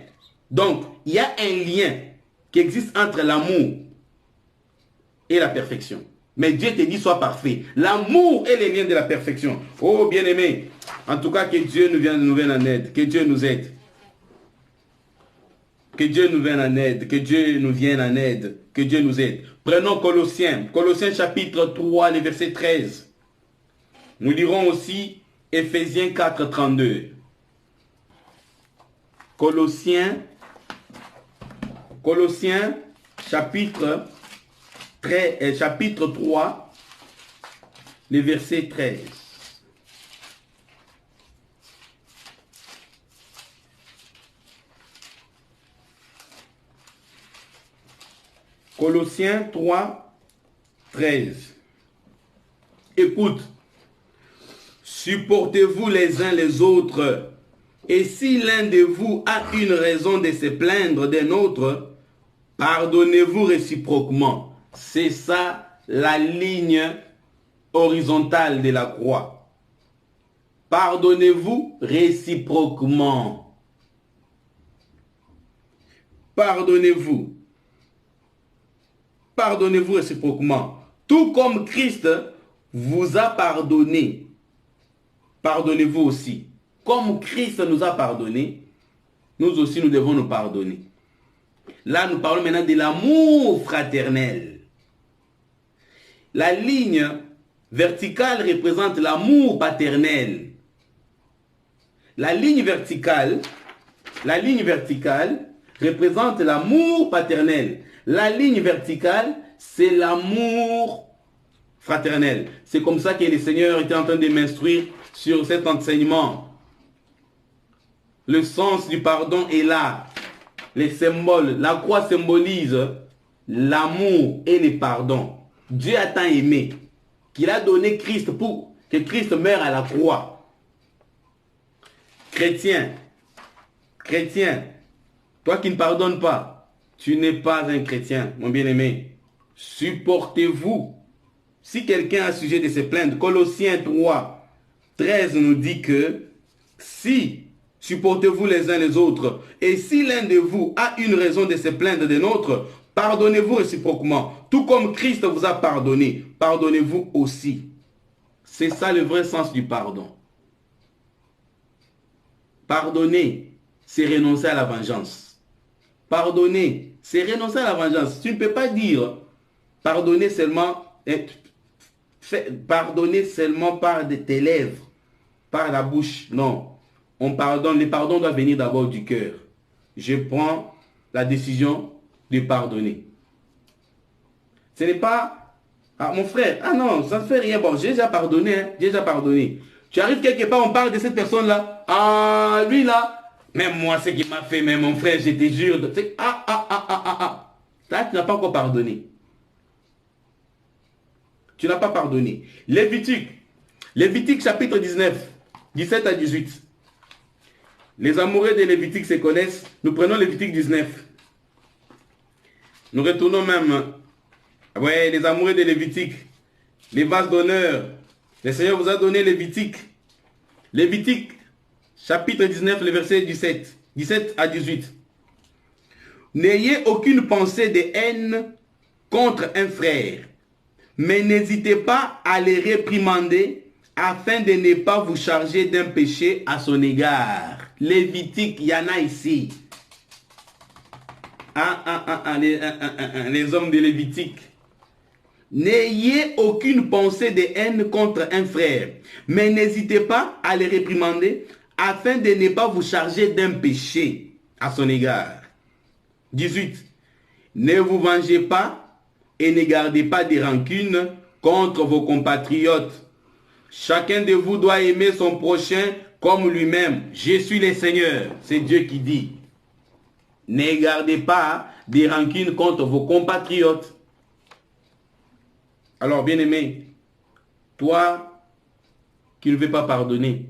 Donc, il y a un lien qui existe entre l'amour et la perfection. Mais Dieu te dit sois parfait. L'amour est le lien de la perfection. Oh bien-aimé, en tout cas que Dieu nous vienne en aide. Que Dieu nous aide. Que Dieu nous vienne en aide, que Dieu nous vienne en aide, que Dieu nous aide. Prenons Colossiens chapitre 3, le verset 13. Nous lirons aussi Ephésiens 4:32. Colossiens chapitre 3, le verset 13. Colossiens 3, 13. Écoute, supportez-vous les uns les autres, et si l'un de vous a une raison de se plaindre d'un autre, pardonnez-vous réciproquement. C'est ça la ligne horizontale de la croix. Pardonnez-vous réciproquement. Pardonnez-vous. Pardonnez-vous réciproquement. Tout comme Christ vous a pardonné, pardonnez-vous aussi. Comme Christ nous a pardonné, nous aussi nous devons nous pardonner. Là, nous parlons maintenant de l'amour fraternel. La ligne verticale représente l'amour paternel. La ligne verticale représente l'amour paternel. La ligne verticale, c'est l'amour fraternel. C'est comme ça que le Seigneur était en train de m'instruire sur cet enseignement. Le sens du pardon est là. Les symboles, la croix symbolise l'amour et le pardon. Dieu a tant aimé qu'il a donné Christ pour que Christ meure à la croix. Chrétien, toi qui ne pardonnes pas, tu n'es pas un chrétien, mon bien-aimé. Supportez-vous. Si quelqu'un a sujet de se plaindre, Colossiens 3, 13 nous dit que si supportez-vous les uns les autres, et si l'un de vous a une raison de se plaindre d'un autre, pardonnez-vous réciproquement. Tout comme Christ vous a pardonné, pardonnez-vous aussi. C'est ça le vrai sens du pardon. Pardonner, c'est renoncer à la vengeance. Pardonner, c'est renoncer à la vengeance. Tu ne peux pas dire pardonner seulement par tes lèvres, par la bouche. Non. On pardonne. Le pardon doit venir d'abord du cœur. Je prends la décision de pardonner. Ce n'est pas mon frère. Ah non, ça ne fait rien. Bon, j'ai déjà pardonné. J'ai déjà pardonné. Tu arrives quelque part, on parle de cette personne-là. Ah, lui là. Même moi, ce qu'il m'a fait, même mon frère, je te jure. Là, tu n'as pas encore pardonné. Tu n'as pas pardonné. Lévitique chapitre 19, 17 à 18. Les amoureux de Lévitique se connaissent. Nous prenons Lévitique 19. Nous retournons même Ouais, les amoureux de Lévitique. Les vases d'honneur. Le Seigneur vous a donné Lévitique. Lévitique, chapitre 19, le verset 17 à 18. N'ayez aucune pensée de haine contre un frère, mais n'hésitez pas à les réprimander afin de ne pas vous charger d'un péché à son égard. Lévitique, il y en a ici. Les hommes de Lévitique. N'ayez aucune pensée de haine contre un frère, mais n'hésitez pas à les réprimander afin de ne pas vous charger d'un péché à son égard. 18. Ne vous vengez pas et ne gardez pas de rancune contre vos compatriotes. Chacun de vous doit aimer son prochain comme lui-même. Je suis le Seigneur. C'est Dieu qui dit. Ne gardez pas de rancune contre vos compatriotes. Alors, bien-aimé, toi qui ne veux pas pardonner,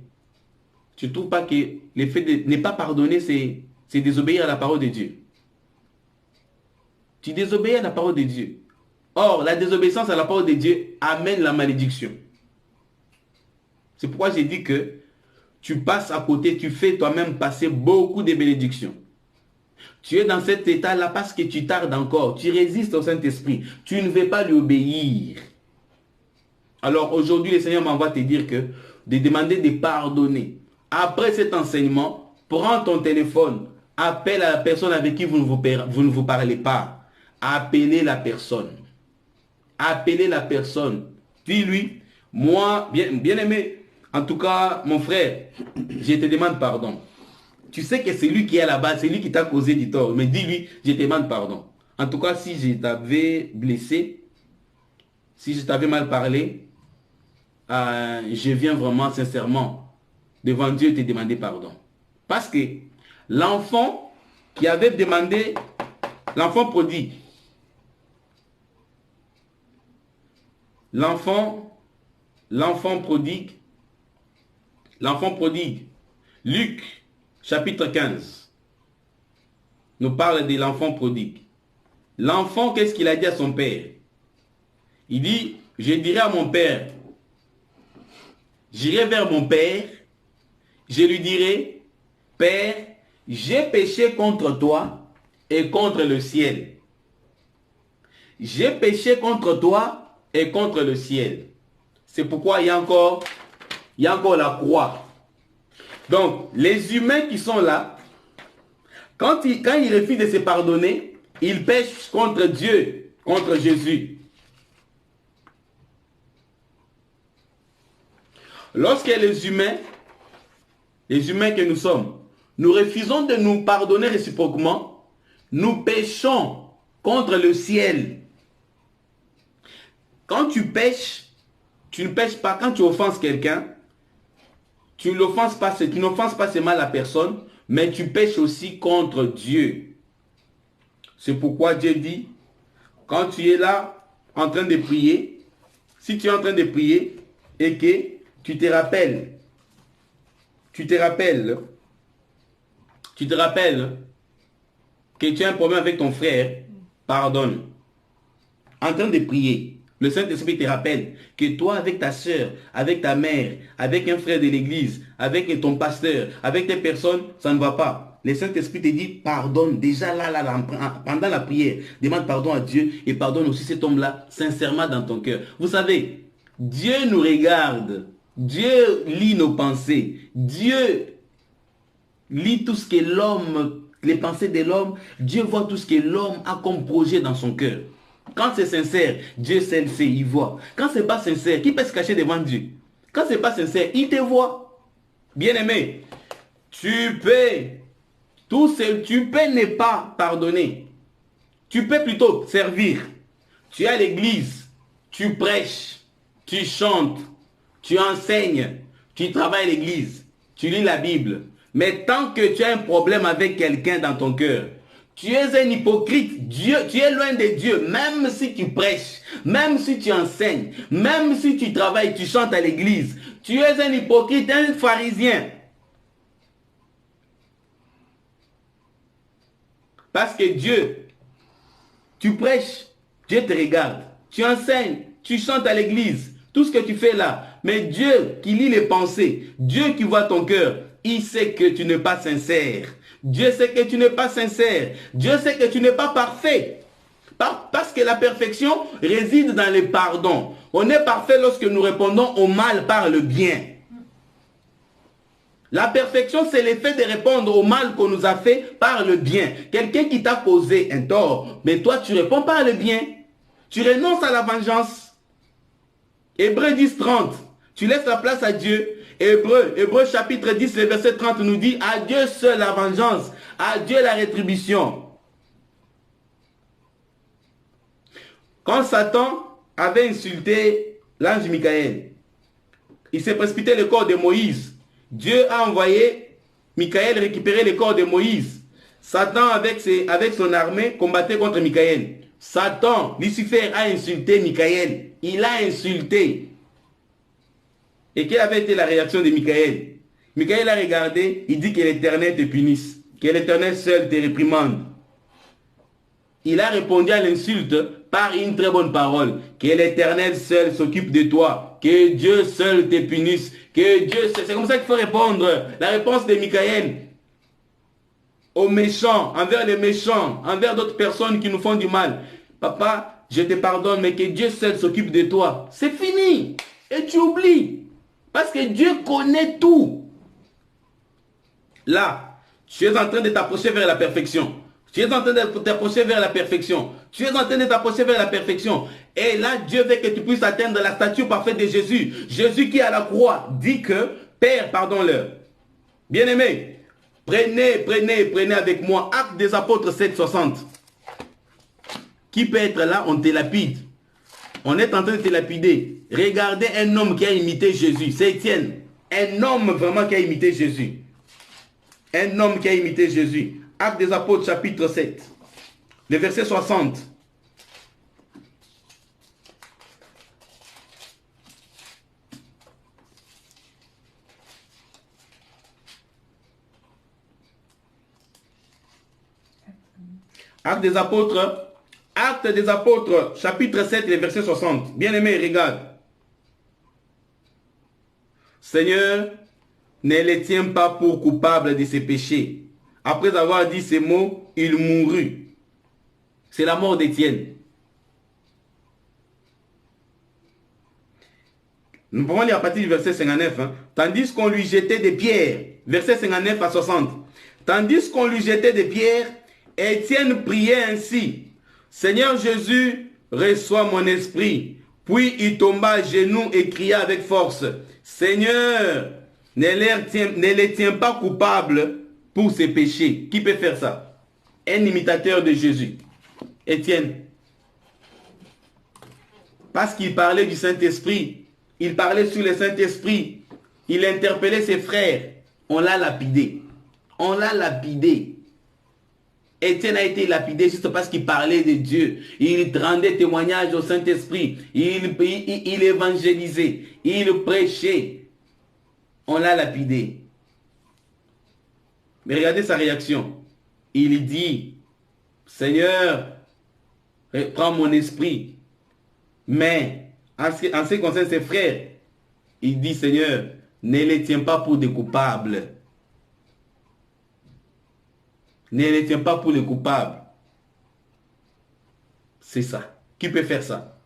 tu ne trouves pas que le fait de ne pas pardonner, c'est désobéir à la parole de Dieu? Tu désobéis à la parole de Dieu. Or, la désobéissance à la parole de Dieu amène la malédiction. C'est pourquoi j'ai dit que tu passes à côté, tu fais toi-même passer beaucoup de bénédictions. Tu es dans cet état-là parce que tu tardes encore. Tu résistes au Saint-Esprit. Tu ne veux pas lui obéir. Alors aujourd'hui, le Seigneur m'envoie te dire que de demander de pardonner. Après cet enseignement, prends ton téléphone. Appelle à la personne avec qui vous ne vous parlez pas. Appelez la personne. Appelez la personne. Dis-lui, moi, bien aimé, en tout cas, mon frère, je te demande pardon. Tu sais que c'est lui qui est là-bas, c'est lui qui t'a causé du tort. Mais dis-lui, je te demande pardon. En tout cas, si je t'avais blessé, si je t'avais mal parlé, je viens vraiment sincèrement devant Dieu te demander pardon. Parce que l'enfant qui avait demandé, l'enfant prodigue, l'enfant prodigue, Luc chapitre 15 nous parle de l'enfant prodigue. L'enfant, qu'est-ce qu'il a dit à son père? Il dit, je dirai à mon père, j'irai vers mon père, je lui dirai, Père, j'ai péché contre toi et contre le ciel. J'ai péché contre toi et contre le ciel. C'est pourquoi il y a encore la croix. Donc, les humains qui sont là, quand ils refusent de se pardonner, ils pêchent contre Dieu, contre Jésus. Lorsque les humains que nous sommes, nous refusons de nous pardonner réciproquement, nous péchons contre le ciel. Quand tu pêches, tu ne pêches pas. Quand tu offenses quelqu'un, tu n'offenses pas seulement la personne, mais tu pêches aussi contre Dieu. C'est pourquoi Dieu dit, quand tu es là en train de prier, si tu es en train de prier et que tu te rappelles que tu as un problème avec ton frère, pardonne. En train de prier, le Saint-Esprit te rappelle que toi, avec ta soeur, avec ta mère, avec un frère de l'église, avec ton pasteur, avec tes personnes, ça ne va pas. Le Saint-Esprit te dit, pardonne. Déjà là, pendant la prière, demande pardon à Dieu et pardonne aussi cet homme-là sincèrement dans ton cœur. Vous savez, Dieu nous regarde. Dieu lit nos pensées. Dieu lit tout ce que l'homme, les pensées de l'homme. Dieu voit tout ce que l'homme a comme projet dans son cœur. Quand c'est sincère, Dieu sait, il voit. Quand c'est pas sincère, qui peut se cacher devant Dieu? Quand c'est pas sincère, il te voit. Bien-aimé, tu peux ne pas pardonner. Tu peux plutôt servir. Tu es à l'église, tu prêches, tu chantes, tu enseignes, tu travailles à l'église, tu lis la Bible. Mais tant que tu as un problème avec quelqu'un dans ton cœur, tu es un hypocrite. Tu es loin de Dieu. Même si tu prêches, même si tu enseignes, même si tu travailles, tu chantes à l'église, tu es un hypocrite, un pharisien. Parce que Dieu, tu prêches, Dieu te regarde. tu enseignes, tu chantes à l'église, tout ce que tu fais là. Mais Dieu qui lit les pensées, Dieu qui voit ton cœur, il sait que tu n'es pas sincère. Dieu sait que tu n'es pas sincère. Dieu sait que tu n'es pas parfait. Parce que la perfection réside dans le pardon. On est parfait lorsque nous répondons au mal par le bien. La perfection, c'est l'effet de répondre au mal qu'on nous a fait par le bien. Quelqu'un qui t'a causé un tort, mais toi tu réponds par le bien. Tu renonces à la vengeance. Hébreux 10, 30. Tu laisses la place à Dieu. Hébreux chapitre 10, le verset 30 nous dit, à Dieu seul la vengeance, à Dieu la rétribution. Quand Satan avait insulté l'ange Michael, il s'est précipité le corps de Moïse. Dieu a envoyé Michael récupérer le corps de Moïse. Satan, avec son armée, combattait contre Michael. Satan, Lucifer, a insulté Michael. Il a insulté. Et quelle avait été la réaction de Michael? Michael a regardé, il dit que l'Éternel te punisse, que l'Éternel seul te réprimande. Il a répondu à l'insulte par une très bonne parole. Que l'Éternel seul s'occupe de toi. Que Dieu seul te punisse. Que Dieu seul... C'est comme ça qu'il faut répondre. La réponse de Michael aux méchants, envers les méchants, envers d'autres personnes qui nous font du mal. Papa, je te pardonne, mais que Dieu seul s'occupe de toi. C'est fini. Et tu oublies. Parce que Dieu connaît tout. Là, tu es en train de t'approcher vers la perfection. Tu es en train de t'approcher vers la perfection. Tu es en train de t'approcher vers la perfection. Et là, Dieu veut que tu puisses atteindre la stature parfaite de Jésus. Jésus qui à la croix dit que, Père, pardonne-leur. Bien-aimés, prenez avec moi. Actes des apôtres 7, 60. Qui peut être là? On te lapide. On est en train de te lapider. Regardez un homme qui a imité Jésus. C'est Étienne. Un homme vraiment qui a imité Jésus. Un homme qui a imité Jésus. Actes des apôtres chapitre 7. Le verset 60. Actes des apôtres, chapitre 7, le verset 60. Bien-aimé, regarde. Seigneur, ne les tiens pas pour coupables de ses péchés. Après avoir dit ces mots, il mourut. C'est la mort d'Étienne. Nous pouvons lire à partir du verset 59. Tandis qu'on lui jetait des pierres. Verset 59 à 60. Tandis qu'on lui jetait des pierres, Étienne priait ainsi. Seigneur Jésus, reçois mon esprit. Puis il tomba à genoux et cria avec force. Seigneur, ne les tiens pas coupables pour ses péchés. Qui peut faire ça? Un imitateur de Jésus. Étienne. Parce qu'il parlait du Saint-Esprit. Il parlait sur le Saint-Esprit. Il interpellait ses frères. On l'a lapidé. On l'a lapidé. Étienne a été lapidé juste parce qu'il parlait de Dieu. Il rendait témoignage au Saint-Esprit. Il évangélisait. Il prêchait. On l'a lapidé. Mais regardez sa réaction. Il dit, Seigneur, prends mon esprit. Mais en ce qui concerne ses frères, il dit, Seigneur, ne les tiens pas pour des coupables. Ne les tiens pas pour les coupables. C'est ça. Qui peut faire ça?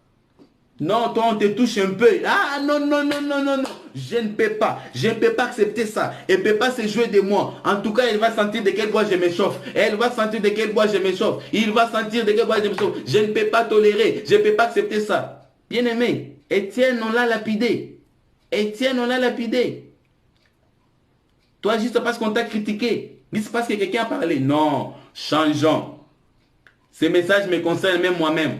Non, toi on te touche un peu. Ah non, non, non, non, non, non. Je ne peux pas. Je ne peux pas accepter ça. Elle ne peut pas se jouer de moi. En tout cas, elle va sentir de quel bois je m'échauffe. Elle va sentir de quel bois je m'échauffe. Il va sentir de quel bois je m'échauffe. Je ne peux pas tolérer. Je ne peux pas accepter ça. Bien-aimé, Étienne, on l'a lapidé. Étienne, on l'a lapidé. Toi, juste parce qu'on t'a critiqué. Juste parce que quelqu'un a parlé. Non, changeons. Ces messages me concernent même moi-même.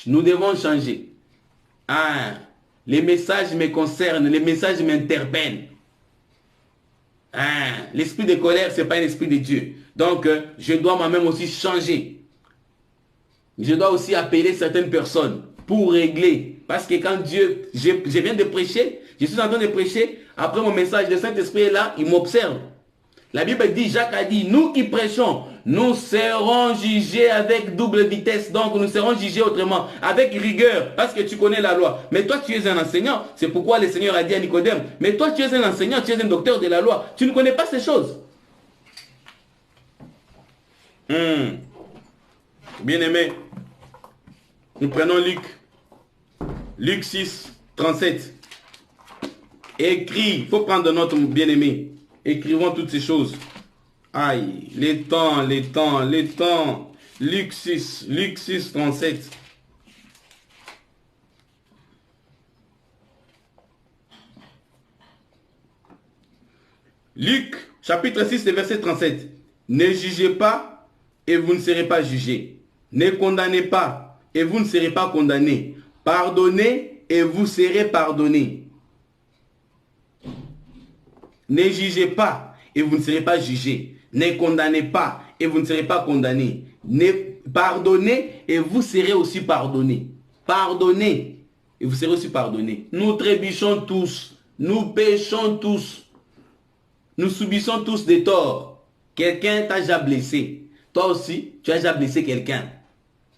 Nous devons changer. Ah, les messages me concernent, les messages m'interpellent. Ah, l'esprit de colère, ce n'est pas un esprit de Dieu. Donc, je dois moi-même aussi changer. Je dois aussi appeler certaines personnes pour régler. Parce que quand Dieu, je viens de prêcher, je suis en train de prêcher, après mon message, le Saint-Esprit est là, il m'observe. La Bible dit, Jacques a dit, nous qui prêchons, nous serons jugés avec double vitesse. Donc, nous serons jugés autrement, avec rigueur, parce que tu connais la loi. Mais toi, tu es un enseignant. C'est pourquoi le Seigneur a dit à Nicodème, mais toi, tu es un enseignant, tu es un docteur de la loi. Tu ne connais pas ces choses. Bien-aimé, nous prenons Luc. Luc 6, 37. Écris, il faut prendre note, bien-aimé. Écrivons toutes ces choses. Aïe, les temps. Luc 6, 37. Luc, chapitre 6, verset 37. Ne jugez pas et vous ne serez pas jugés. Ne condamnez pas et vous ne serez pas condamnés. Pardonnez et vous serez pardonnés. Ne jugez pas et vous ne serez pas jugés. Ne condamnez pas et vous ne serez pas condamnés. Pardonnez et vous serez aussi pardonnés. Pardonnez et vous serez aussi pardonnés. Nous trébuchons tous. Nous péchons tous. Nous subissons tous des torts. Quelqu'un t'a déjà blessé. Toi aussi, tu as déjà blessé quelqu'un.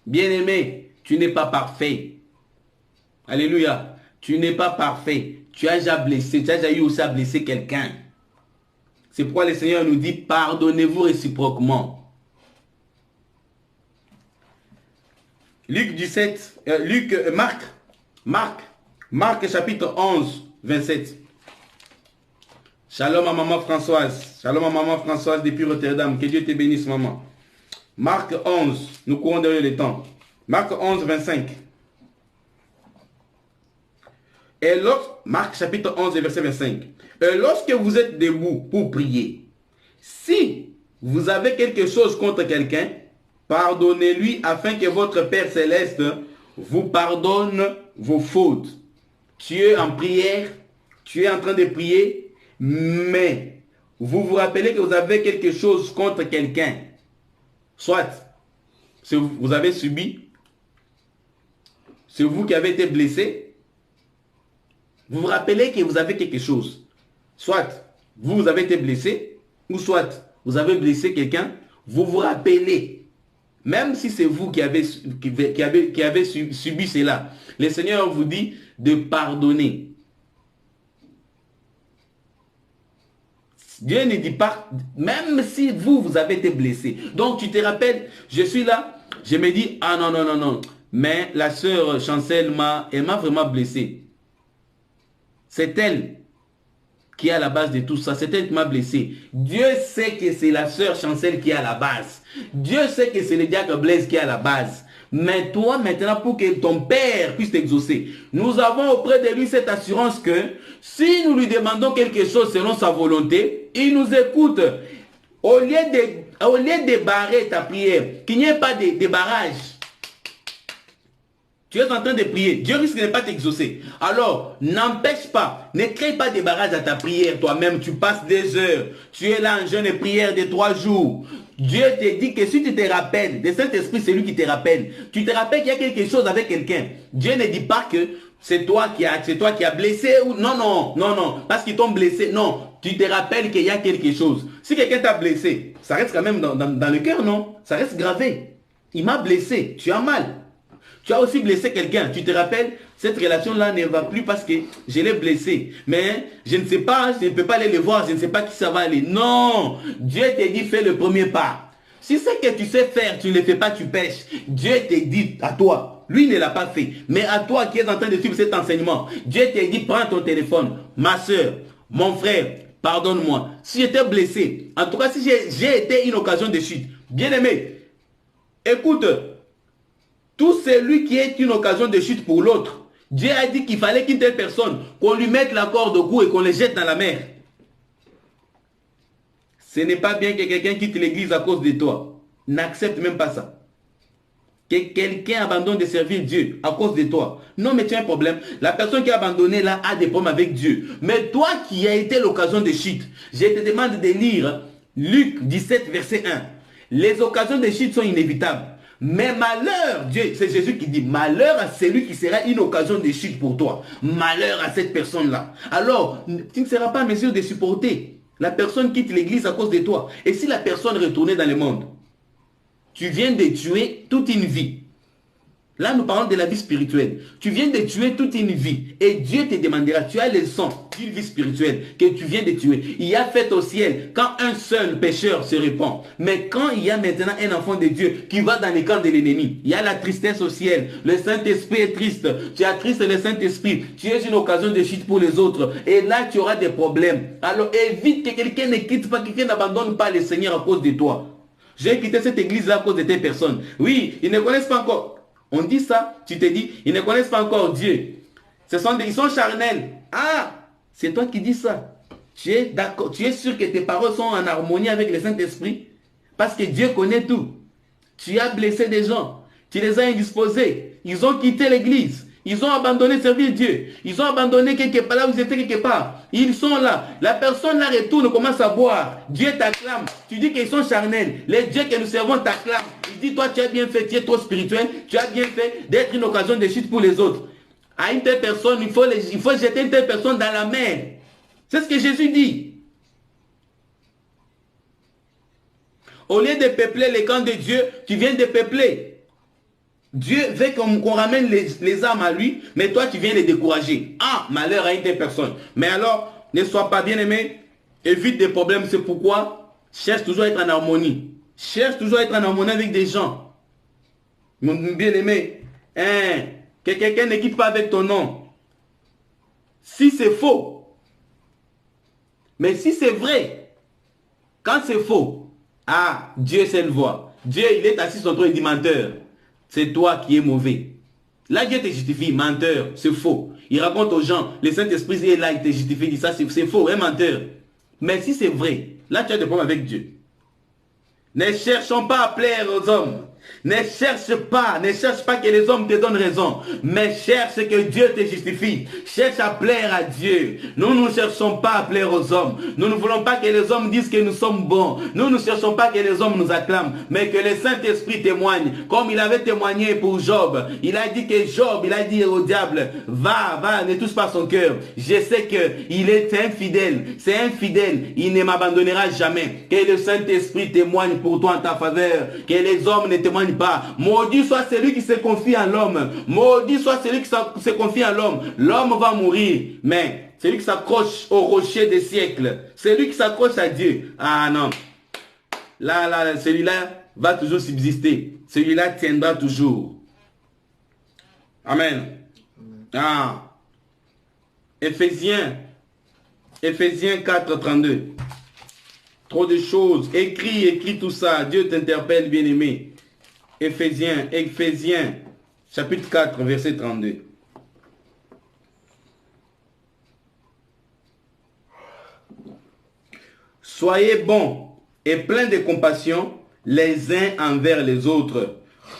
Bien-aimé, tu n'es pas parfait. Alléluia. Tu n'es pas parfait. Tu as déjà blessé. Tu as déjà eu aussi à blesser quelqu'un. C'est pourquoi le Seigneur nous dit, pardonnez-vous réciproquement. Marc chapitre 11, 27. Shalom à maman Françoise. Shalom à maman Françoise depuis Rotterdam. Que Dieu te bénisse, maman. Marc 11, nous courons derrière le temps. Marc 11, 25. Marc chapitre 11, verset 25. Et lorsque vous êtes debout pour prier, si vous avez quelque chose contre quelqu'un, pardonnez-lui afin que votre Père Céleste vous pardonne vos fautes. Tu es en prière, tu es en train de prier, mais vous vous rappelez que vous avez quelque chose contre quelqu'un. Soit vous avez subi, c'est vous qui avez été blessé. Vous vous rappelez que vous avez quelque chose. Soit vous avez été blessé, ou soit vous avez blessé quelqu'un. Vous vous rappelez, même si c'est vous qui avez subi cela, le Seigneur vous dit de pardonner. Dieu ne dit pas, même si vous avez été blessé. Donc tu te rappelles, je suis là, je me dis, ah non, mais la sœur Chancel m'a vraiment blessé. C'est elle qui est à la base de tout ça. C'est elle qui m'a blessé. Dieu sait que c'est la sœur Chancel qui est à la base. Dieu sait que c'est le diacre Blaise qui est à la base. Mais toi, maintenant, pour que ton Père puisse t'exaucer, nous avons auprès de lui cette assurance que si nous lui demandons quelque chose selon sa volonté, il nous écoute. Au lieu de barrer ta prière, qu'il n'y ait pas de barrage. Tu es en train de prier, Dieu risque de ne pas t'exaucer. Alors, n'empêche pas, ne crée pas de barrage à ta prière toi-même. Tu passes des heures, tu es là en jeûne et prière de 3 jours. Dieu te dit que si tu te rappelles, le Saint-Esprit c'est lui qui te rappelle. Tu te rappelles qu'il y a quelque chose avec quelqu'un. Dieu ne dit pas que c'est toi qui as blessé ou non, parce qu'ils t'ont blessé. Non, tu te rappelles qu'il y a quelque chose. Si quelqu'un t'a blessé, ça reste quand même dans le cœur, non? Ça reste gravé. Il m'a blessé, tu as mal. Tu as aussi blessé quelqu'un. Tu te rappelles, cette relation-là ne va plus parce que je l'ai blessé. Mais je ne sais pas, je ne peux pas aller le voir, je ne sais pas qui ça va aller. Non, Dieu te dit, fais le premier pas. Si c'est que tu sais faire, tu ne le fais pas, tu pêches. Dieu te dit à toi, lui ne l'a pas fait. Mais à toi qui es en train de suivre cet enseignement, Dieu te dit, prends ton téléphone. Ma soeur, mon frère, pardonne-moi. Si j'étais blessé, en tout cas si j'ai été une occasion de chute, bien aimé, écoute, tout celui qui est une occasion de chute pour l'autre, Dieu a dit qu'il fallait qu'une telle personne, qu'on lui mette la corde au cou et qu'on le jette dans la mer. Ce n'est pas bien que quelqu'un quitte l'église à cause de toi. N'accepte même pas ça. Que quelqu'un abandonne de servir Dieu à cause de toi. Non, mais tu as un problème. La personne qui a abandonné là a des problèmes avec Dieu. Mais toi qui as été l'occasion de chute, je te demande de lire Luc 17, verset 1. Les occasions de chute sont inévitables. Mais malheur, Dieu, c'est Jésus qui dit, malheur à celui qui sera une occasion de chute pour toi. Malheur à cette personne-là. Alors, tu ne seras pas en mesure de supporter. La personne quitte l'église à cause de toi. Et si la personne retournait dans le monde, tu viens de tuer toute une vie. Là, nous parlons de la vie spirituelle. Tu viens de tuer toute une vie. Et Dieu te demandera, tu as le sang d'une vie spirituelle que tu viens de tuer. Il y a fête au ciel quand un seul pécheur se répand. Mais quand il y a maintenant un enfant de Dieu qui va dans les camps de l'ennemi, il y a la tristesse au ciel. Le Saint-Esprit est triste. Tu as triste le Saint-Esprit. Tu es une occasion de chute pour les autres. Et là, tu auras des problèmes. Alors évite que quelqu'un ne quitte pas, quelqu'un n'abandonne pas le Seigneur à cause de toi. J'ai quitté cette église-là à cause de tes personnes. Oui, ils ne connaissent pas encore. On dit ça, tu te dis, ils ne connaissent pas encore Dieu. Ils sont charnels. Ah, c'est toi qui dis ça. Tu es d'accord, tu es sûr que tes paroles sont en harmonie avec le Saint-Esprit? Parce que Dieu connaît tout. Tu as blessé des gens. Tu les as indisposés. Ils ont quitté l'église. Ils ont abandonné servir Dieu. Ils ont abandonné quelque part, là où ils étaient quelque part. Ils sont là. La personne là retourne, commence à boire. Dieu t'acclame. Tu dis qu'ils sont charnels. Les dieux que nous servons t'acclament. Il dit, toi tu as bien fait, tu es trop spirituel. Tu as bien fait d'être une occasion de chute pour les autres. À une telle personne, il faut jeter une telle personne dans la mer. C'est ce que Jésus dit. Au lieu de peupler les camps de Dieu, tu viens de peupler. Dieu veut qu'on ramène les âmes à lui, mais toi tu viens les décourager. Ah, malheur à une telle personne. Mais alors, ne sois pas bien aimé, évite des problèmes. C'est pourquoi cherche toujours à être en harmonie. Cherche toujours à être en harmonie avec des gens. Mon bien aimé, que quelqu'un ne quitte pas avec ton nom. Si c'est faux, mais si c'est vrai, quand c'est faux, ah, Dieu sait le voir. Dieu, il est assis sur ton trône et dit menteur. C'est toi qui es mauvais. Là, Dieu te justifie, menteur, c'est faux. Il raconte aux gens, le Saint-Esprit est là, il te justifie, il dit ça, c'est faux, un menteur. Mais si c'est vrai, là, tu as des problèmes avec Dieu. Ne cherchons pas à plaire aux hommes. Ne cherche pas que les hommes te donnent raison, mais cherche que Dieu te justifie. Cherche à plaire à Dieu. Nous ne cherchons pas à plaire aux hommes. Nous ne voulons pas que les hommes disent que nous sommes bons. Nous ne cherchons pas que les hommes nous acclament, mais que le Saint-Esprit témoigne, comme il avait témoigné pour Job. Il a dit que Job, il a dit au diable, va, ne touche pas son cœur. Je sais qu'il est infidèle. C'est infidèle. Il ne m'abandonnera jamais. Que le Saint-Esprit témoigne pour toi en ta faveur. Que les hommes ne témoignent pas. Maudit soit celui qui se confie en l'homme. Maudit soit celui qui se confie en l'homme. L'homme va mourir. Mais celui qui s'accroche au rocher des siècles, celui qui s'accroche à Dieu, ah non. Là, celui-là va toujours subsister. Celui-là tiendra toujours. Amen. Ah. Éphésiens 4, 32. Trop de choses. Écris tout ça. Dieu t'interpelle, bien-aimé. Éphésiens, chapitre 4, verset 32. Soyez bons et pleins de compassion les uns envers les autres.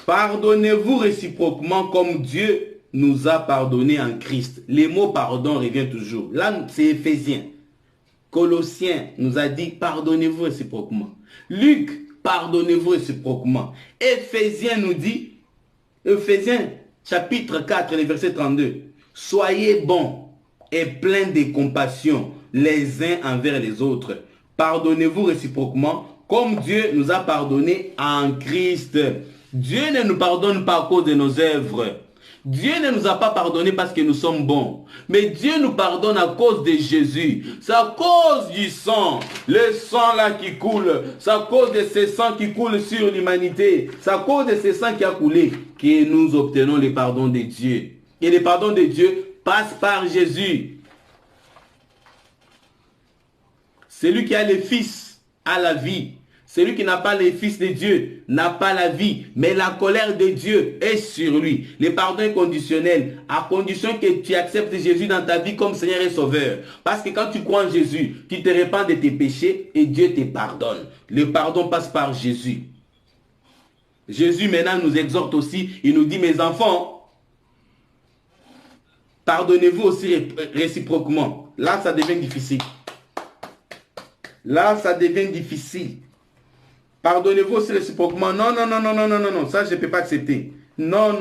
Pardonnez-vous réciproquement comme Dieu nous a pardonné en Christ. Les mots pardon revient toujours. Là, c'est Éphésiens. Colossiens nous a dit pardonnez-vous réciproquement. Luc, pardonnez-vous réciproquement. Éphésiens nous dit, Éphésiens chapitre 4, verset 32. Soyez bons et pleins de compassion les uns envers les autres. Pardonnez-vous réciproquement comme Dieu nous a pardonné en Christ. Dieu ne nous pardonne pas à cause de nos œuvres. Dieu ne nous a pas pardonné parce que nous sommes bons. Mais Dieu nous pardonne à cause de Jésus. C'est à cause du sang. Le sang là qui coule. C'est à cause de ce sang qui coule sur l'humanité. C'est à cause de ce sang qui a coulé que nous obtenons le pardon de Dieu. Et le pardon de Dieu passe par Jésus. Celui qui a le Fils a la vie. Celui qui n'a pas le Fils de Dieu n'a pas la vie, mais la colère de Dieu est sur lui. Le pardon est conditionnel, à condition que tu acceptes Jésus dans ta vie comme Seigneur et Sauveur. Parce que quand tu crois en Jésus, tu te repens de tes péchés et Dieu te pardonne. Le pardon passe par Jésus. Jésus maintenant nous exhorte aussi, il nous dit, mes enfants, pardonnez-vous aussi réciproquement. Là, ça devient difficile. Là, ça devient difficile. Pardonnez-vous aussi réciproquement. Non, ça je ne peux pas accepter. Non.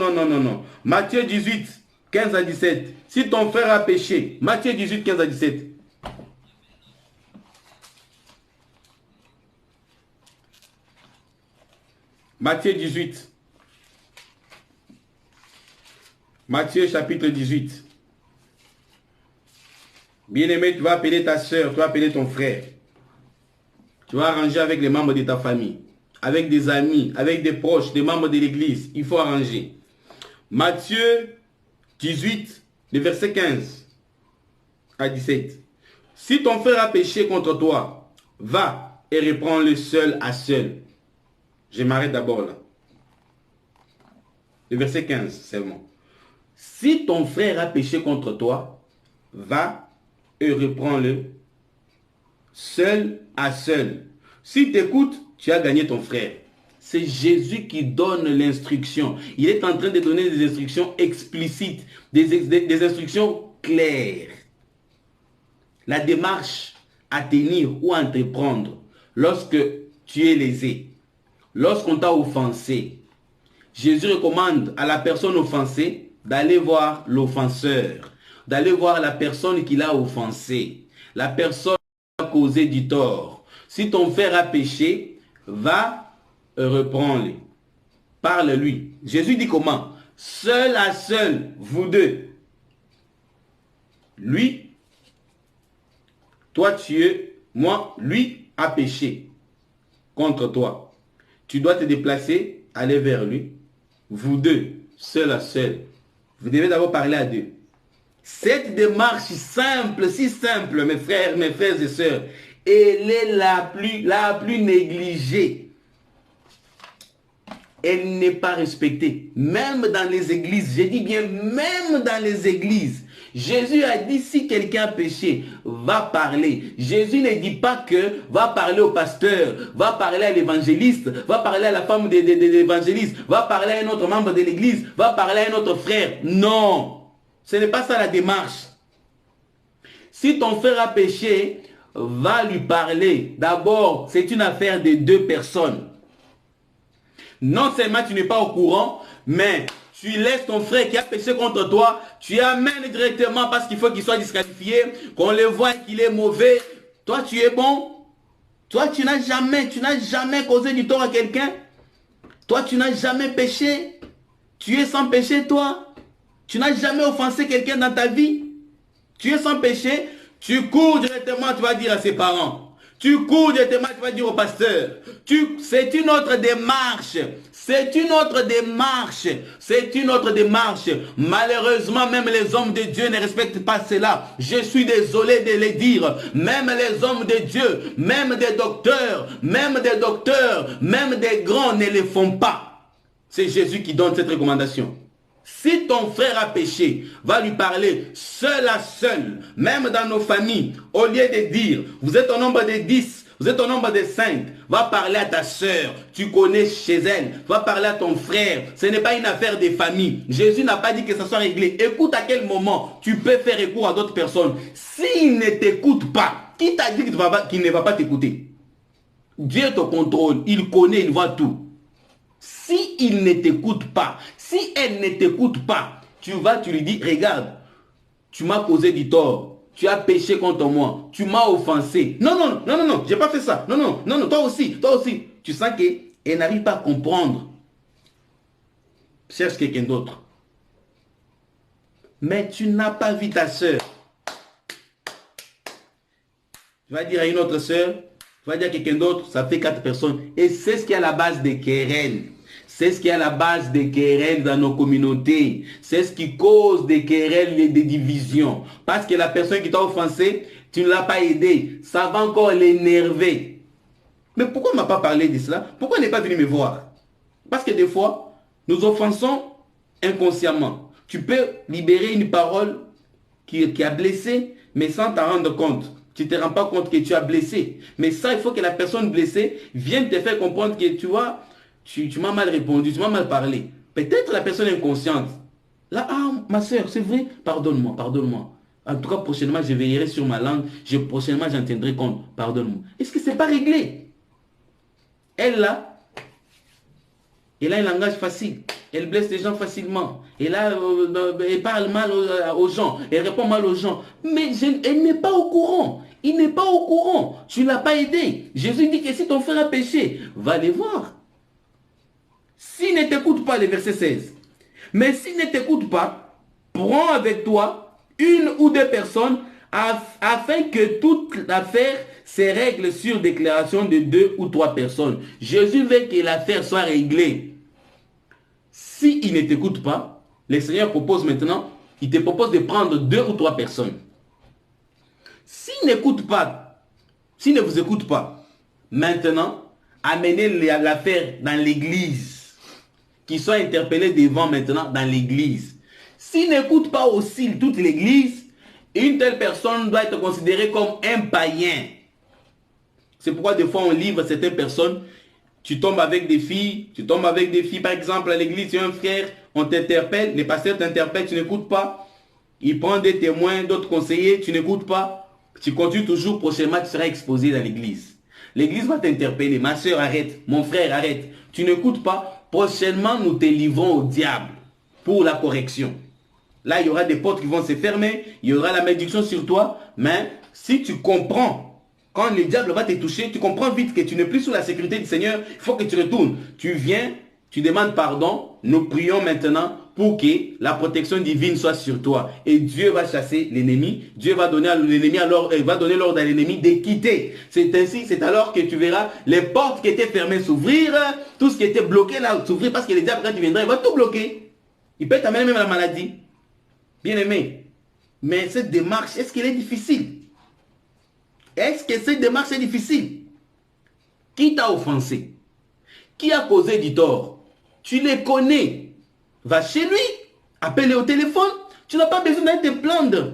Matthieu 18, 15 à 17. Si ton frère a péché, Matthieu 18, 15 à 17. Matthieu 18. Matthieu chapitre 18. Bien-aimé, tu vas appeler ta soeur, tu vas appeler ton frère. Tu vas arranger avec les membres de ta famille, avec des amis, avec des proches, des membres de l'église. Il faut arranger. Matthieu 18, le verset 15 à 17. Si ton frère a péché contre toi, va et reprends-le seul à seul. Je m'arrête d'abord là. Le verset 15 seulement. Si ton frère a péché contre toi, va et reprends-le seul à seul. Si tu écoutes, tu as gagné ton frère. C'est Jésus qui donne l'instruction. Il est en train de donner des instructions explicites, des instructions claires. La démarche à tenir ou à entreprendre lorsque tu es lésé, lorsqu'on t'a offensé. Jésus recommande à la personne offensée d'aller voir l'offenseur, d'aller voir la personne qui l'a offensé, la personne qui a causé du tort. Si ton frère a péché, va reprendre-le. Parle-lui. Jésus dit comment? Seul à seul, vous deux. Lui, toi tu es, moi, lui a péché contre toi. Tu dois te déplacer, aller vers lui. Vous deux, seul à seul. Vous devez d'abord parler à deux. Cette démarche simple, si simple, mes frères et sœurs, elle est la plus négligée. Elle n'est pas respectée. Même dans les églises, je dis bien même dans les églises. Jésus a dit si quelqu'un a péché, va parler. Jésus ne dit pas que va parler au pasteur, va parler à l'évangéliste, va parler à la femme de l'évangéliste, va parler à un autre membre de l'église, va parler à un autre frère. Non, ce n'est pas ça la démarche. Si ton frère a péché, va lui parler. D'abord, c'est une affaire de deux personnes. Non seulement tu n'es pas au courant, mais tu laisses ton frère qui a péché contre toi, tu amènes directement parce qu'il faut qu'il soit disqualifié, qu'on le voit qu'il est mauvais. Toi, tu es bon. Toi, tu n'as jamais causé du tort à quelqu'un. Toi, tu n'as jamais péché. Tu es sans péché, toi. Tu n'as jamais offensé quelqu'un dans ta vie. Tu es sans péché. Tu cours directement, tu vas dire à ses parents. Tu cours directement, tu vas dire au pasteur. C'est une autre démarche. C'est une autre démarche. C'est une autre démarche. Malheureusement, même les hommes de Dieu ne respectent pas cela. Je suis désolé de le dire. Même les hommes de Dieu, même des docteurs, même des grands ne le font pas. C'est Jésus qui donne cette recommandation. Si ton frère a péché, va lui parler seul à seul, même dans nos familles, au lieu de dire, vous êtes au nombre de 10, vous êtes au nombre de 5, va parler à ta soeur, tu connais chez elle, va parler à ton frère, ce n'est pas une affaire de famille. Jésus n'a pas dit que ça soit réglé. Écoute à quel moment tu peux faire recours à d'autres personnes. S'il ne t'écoute pas, qui t'a dit qu'il ne va pas t'écouter? Dieu te contrôle, il connaît, il voit tout. Si il ne t'écoute pas, si elle ne t'écoute pas, tu lui dis, regarde, tu m'as causé du tort, tu as péché contre moi, tu m'as offensé. Non, j'ai pas fait ça. Non, toi aussi. Tu sens qu'elle n'arrive pas à comprendre. Cherche quelqu'un d'autre. Mais tu n'as pas vu ta soeur. Tu vas dire à une autre soeur, tu vas dire à quelqu'un d'autre, ça fait 4 personnes. Et c'est ce qui est à la base des querelles. C'est ce qui est à la base des querelles dans nos communautés. C'est ce qui cause des querelles et des divisions. Parce que la personne qui t'a offensé, tu ne l'as pas aidé. Ça va encore l'énerver. Mais pourquoi on ne m'a pas parlé de cela? Pourquoi il n'est pas venu me voir? Parce que des fois, nous offensons inconsciemment. Tu peux libérer une parole qui a blessé, mais sans t'en rendre compte. Tu ne te rends pas compte que tu as blessé. Mais ça, il faut que la personne blessée vienne te faire comprendre que tu vois, tu m'as mal répondu, tu m'as mal parlé. Peut-être la personne est inconsciente. Là, ma soeur, c'est vrai, pardonne-moi. En tout cas, prochainement, je veillerai sur ma langue. Prochainement, j'en tiendrai compte. Pardonne-moi. Est-ce que ce n'est pas réglé? Elle, là, elle a un langage facile. Elle blesse les gens facilement. Elle parle mal aux gens. Elle répond mal aux gens. Mais elle n'est pas au courant. Il n'est pas au courant. Tu ne l'as pas aidé. Jésus dit que si ton frère a péché, va les voir. S'il ne t'écoute pas, le verset 16. Mais s'il ne t'écoute pas, prends avec toi une ou deux personnes afin que toute l'affaire se règle sur déclaration de 2 ou 3 personnes. Jésus veut que l'affaire soit réglée. S'il ne t'écoute pas, le Seigneur propose maintenant, il te propose de prendre 2 ou 3 personnes. S'il n'écoute pas, s'il ne vous écoute pas, maintenant, amenez l'affaire dans l'église, qu'ils soient interpellés devant maintenant dans l'église. S'il n'écoute pas aussi toute l'église, une telle personne doit être considérée comme un païen. C'est pourquoi des fois on livre certaines personnes, tu tombes avec des filles, par exemple à l'église, tu es un frère, on t'interpelle, les pasteurs t'interpellent, tu n'écoutes pas, il prend des témoins, d'autres conseillers, tu n'écoutes pas, tu continues toujours, prochainement tu seras exposé dans l'église. L'église va t'interpeller, ma soeur arrête, mon frère arrête, tu n'écoutes pas, prochainement nous te livrons au diable pour la correction. Là, il y aura des portes qui vont se fermer, il y aura la malédiction sur toi, mais si tu comprends, quand le diable va te toucher, tu comprends vite que tu n'es plus sous la sécurité du Seigneur, il faut que tu retournes. Tu viens, tu demandes pardon, nous prions maintenant pour que la protection divine soit sur toi. Et Dieu va chasser l'ennemi, Dieu va donner à l'ennemi, alors il va donner l'ordre à l'ennemi de quitter. C'est ainsi, c'est alors que tu verras les portes qui étaient fermées s'ouvrir, tout ce qui était bloqué là s'ouvrir, parce que le diable quand il viendra, il va tout bloquer. Il peut t'amener même la maladie. Bien aimé, mais cette démarche, est-ce qu'elle est difficile? Est-ce que cette démarche est difficile? Qui t'a offensé? Qui a causé du tort? Tu les connais. Va chez lui, appelle-le au téléphone. Tu n'as pas besoin d'aller te plaindre.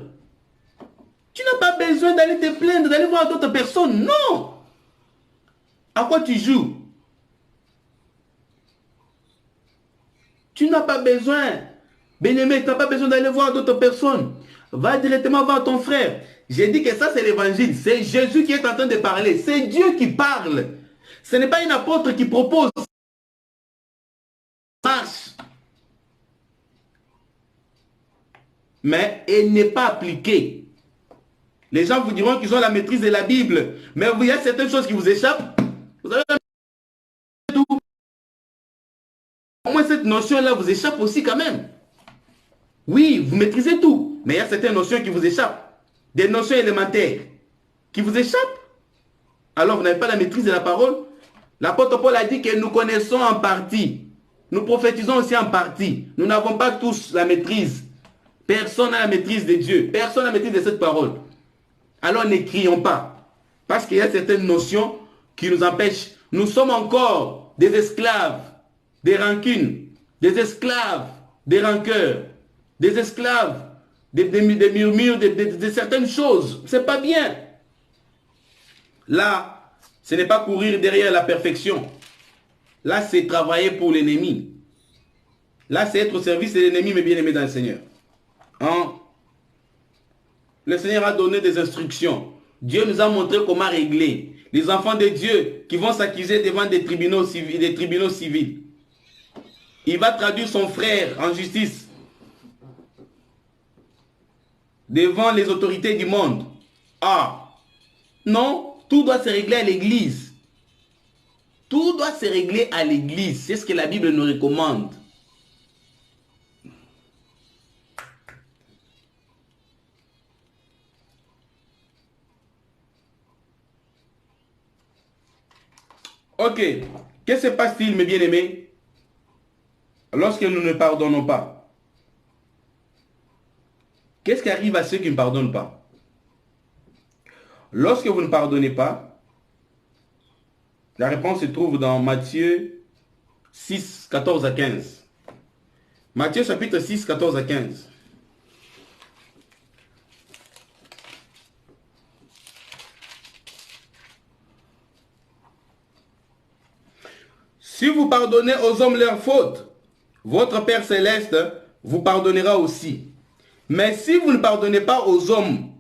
Tu n'as pas besoin d'aller te plaindre, d'aller voir d'autres personnes. Non. À quoi tu joues? Tu n'as pas besoin. Bien-aimé, tu n'as pas besoin d'aller voir d'autres personnes. Va directement voir ton frère. J'ai dit que ça, c'est l'évangile. C'est Jésus qui est en train de parler. C'est Dieu qui parle. Ce n'est pas une apôtre qui propose. Marche. Mais elle n'est pas appliquée. Les gens vous diront qu'ils ont la maîtrise de la Bible. Mais il y a certaines choses qui vous échappent. Vous avez tout. Au moins, cette notion-là vous échappe aussi quand même. Oui, vous maîtrisez tout. Mais il y a certaines notions qui vous échappent. Des notions élémentaires qui vous échappent. Alors vous n'avez pas la maîtrise de la parole. L'apôtre Paul a dit que nous connaissons en partie. Nous prophétisons aussi en partie. Nous n'avons pas tous la maîtrise. Personne n'a la maîtrise de Dieu. Personne n'a la maîtrise de cette parole. Alors ne crions pas. Parce qu'il y a certaines notions qui nous empêchent. Nous sommes encore des esclaves, des rancunes, des esclaves, des rancœurs, des esclaves, des murmures, de certaines choses. C'est pas bien. Là, ce n'est pas courir derrière la perfection. Là, c'est travailler pour l'ennemi. Là, c'est être au service de l'ennemi, mais bien aimé dans le Seigneur. Hein? Le Seigneur a donné des instructions. Dieu nous a montré comment régler. Les enfants de Dieu qui vont s'accuser devant des tribunaux civils. Il va traduire son frère en justice devant les autorités du monde. Ah, non, tout doit se régler à l'église. Tout doit se régler à l'église. C'est ce que la Bible nous recommande. Ok, qu'est-ce qui se passe-t-il, mes bien-aimés, lorsque nous ne pardonnons pas? Qu'est-ce qui arrive à ceux qui ne pardonnent pas? Lorsque vous ne pardonnez pas, la réponse se trouve dans Matthieu 6, 14 à 15. Matthieu chapitre 6, 14 à 15. Si vous pardonnez aux hommes leurs fautes, votre Père Céleste vous pardonnera aussi. Mais si vous ne pardonnez pas aux hommes,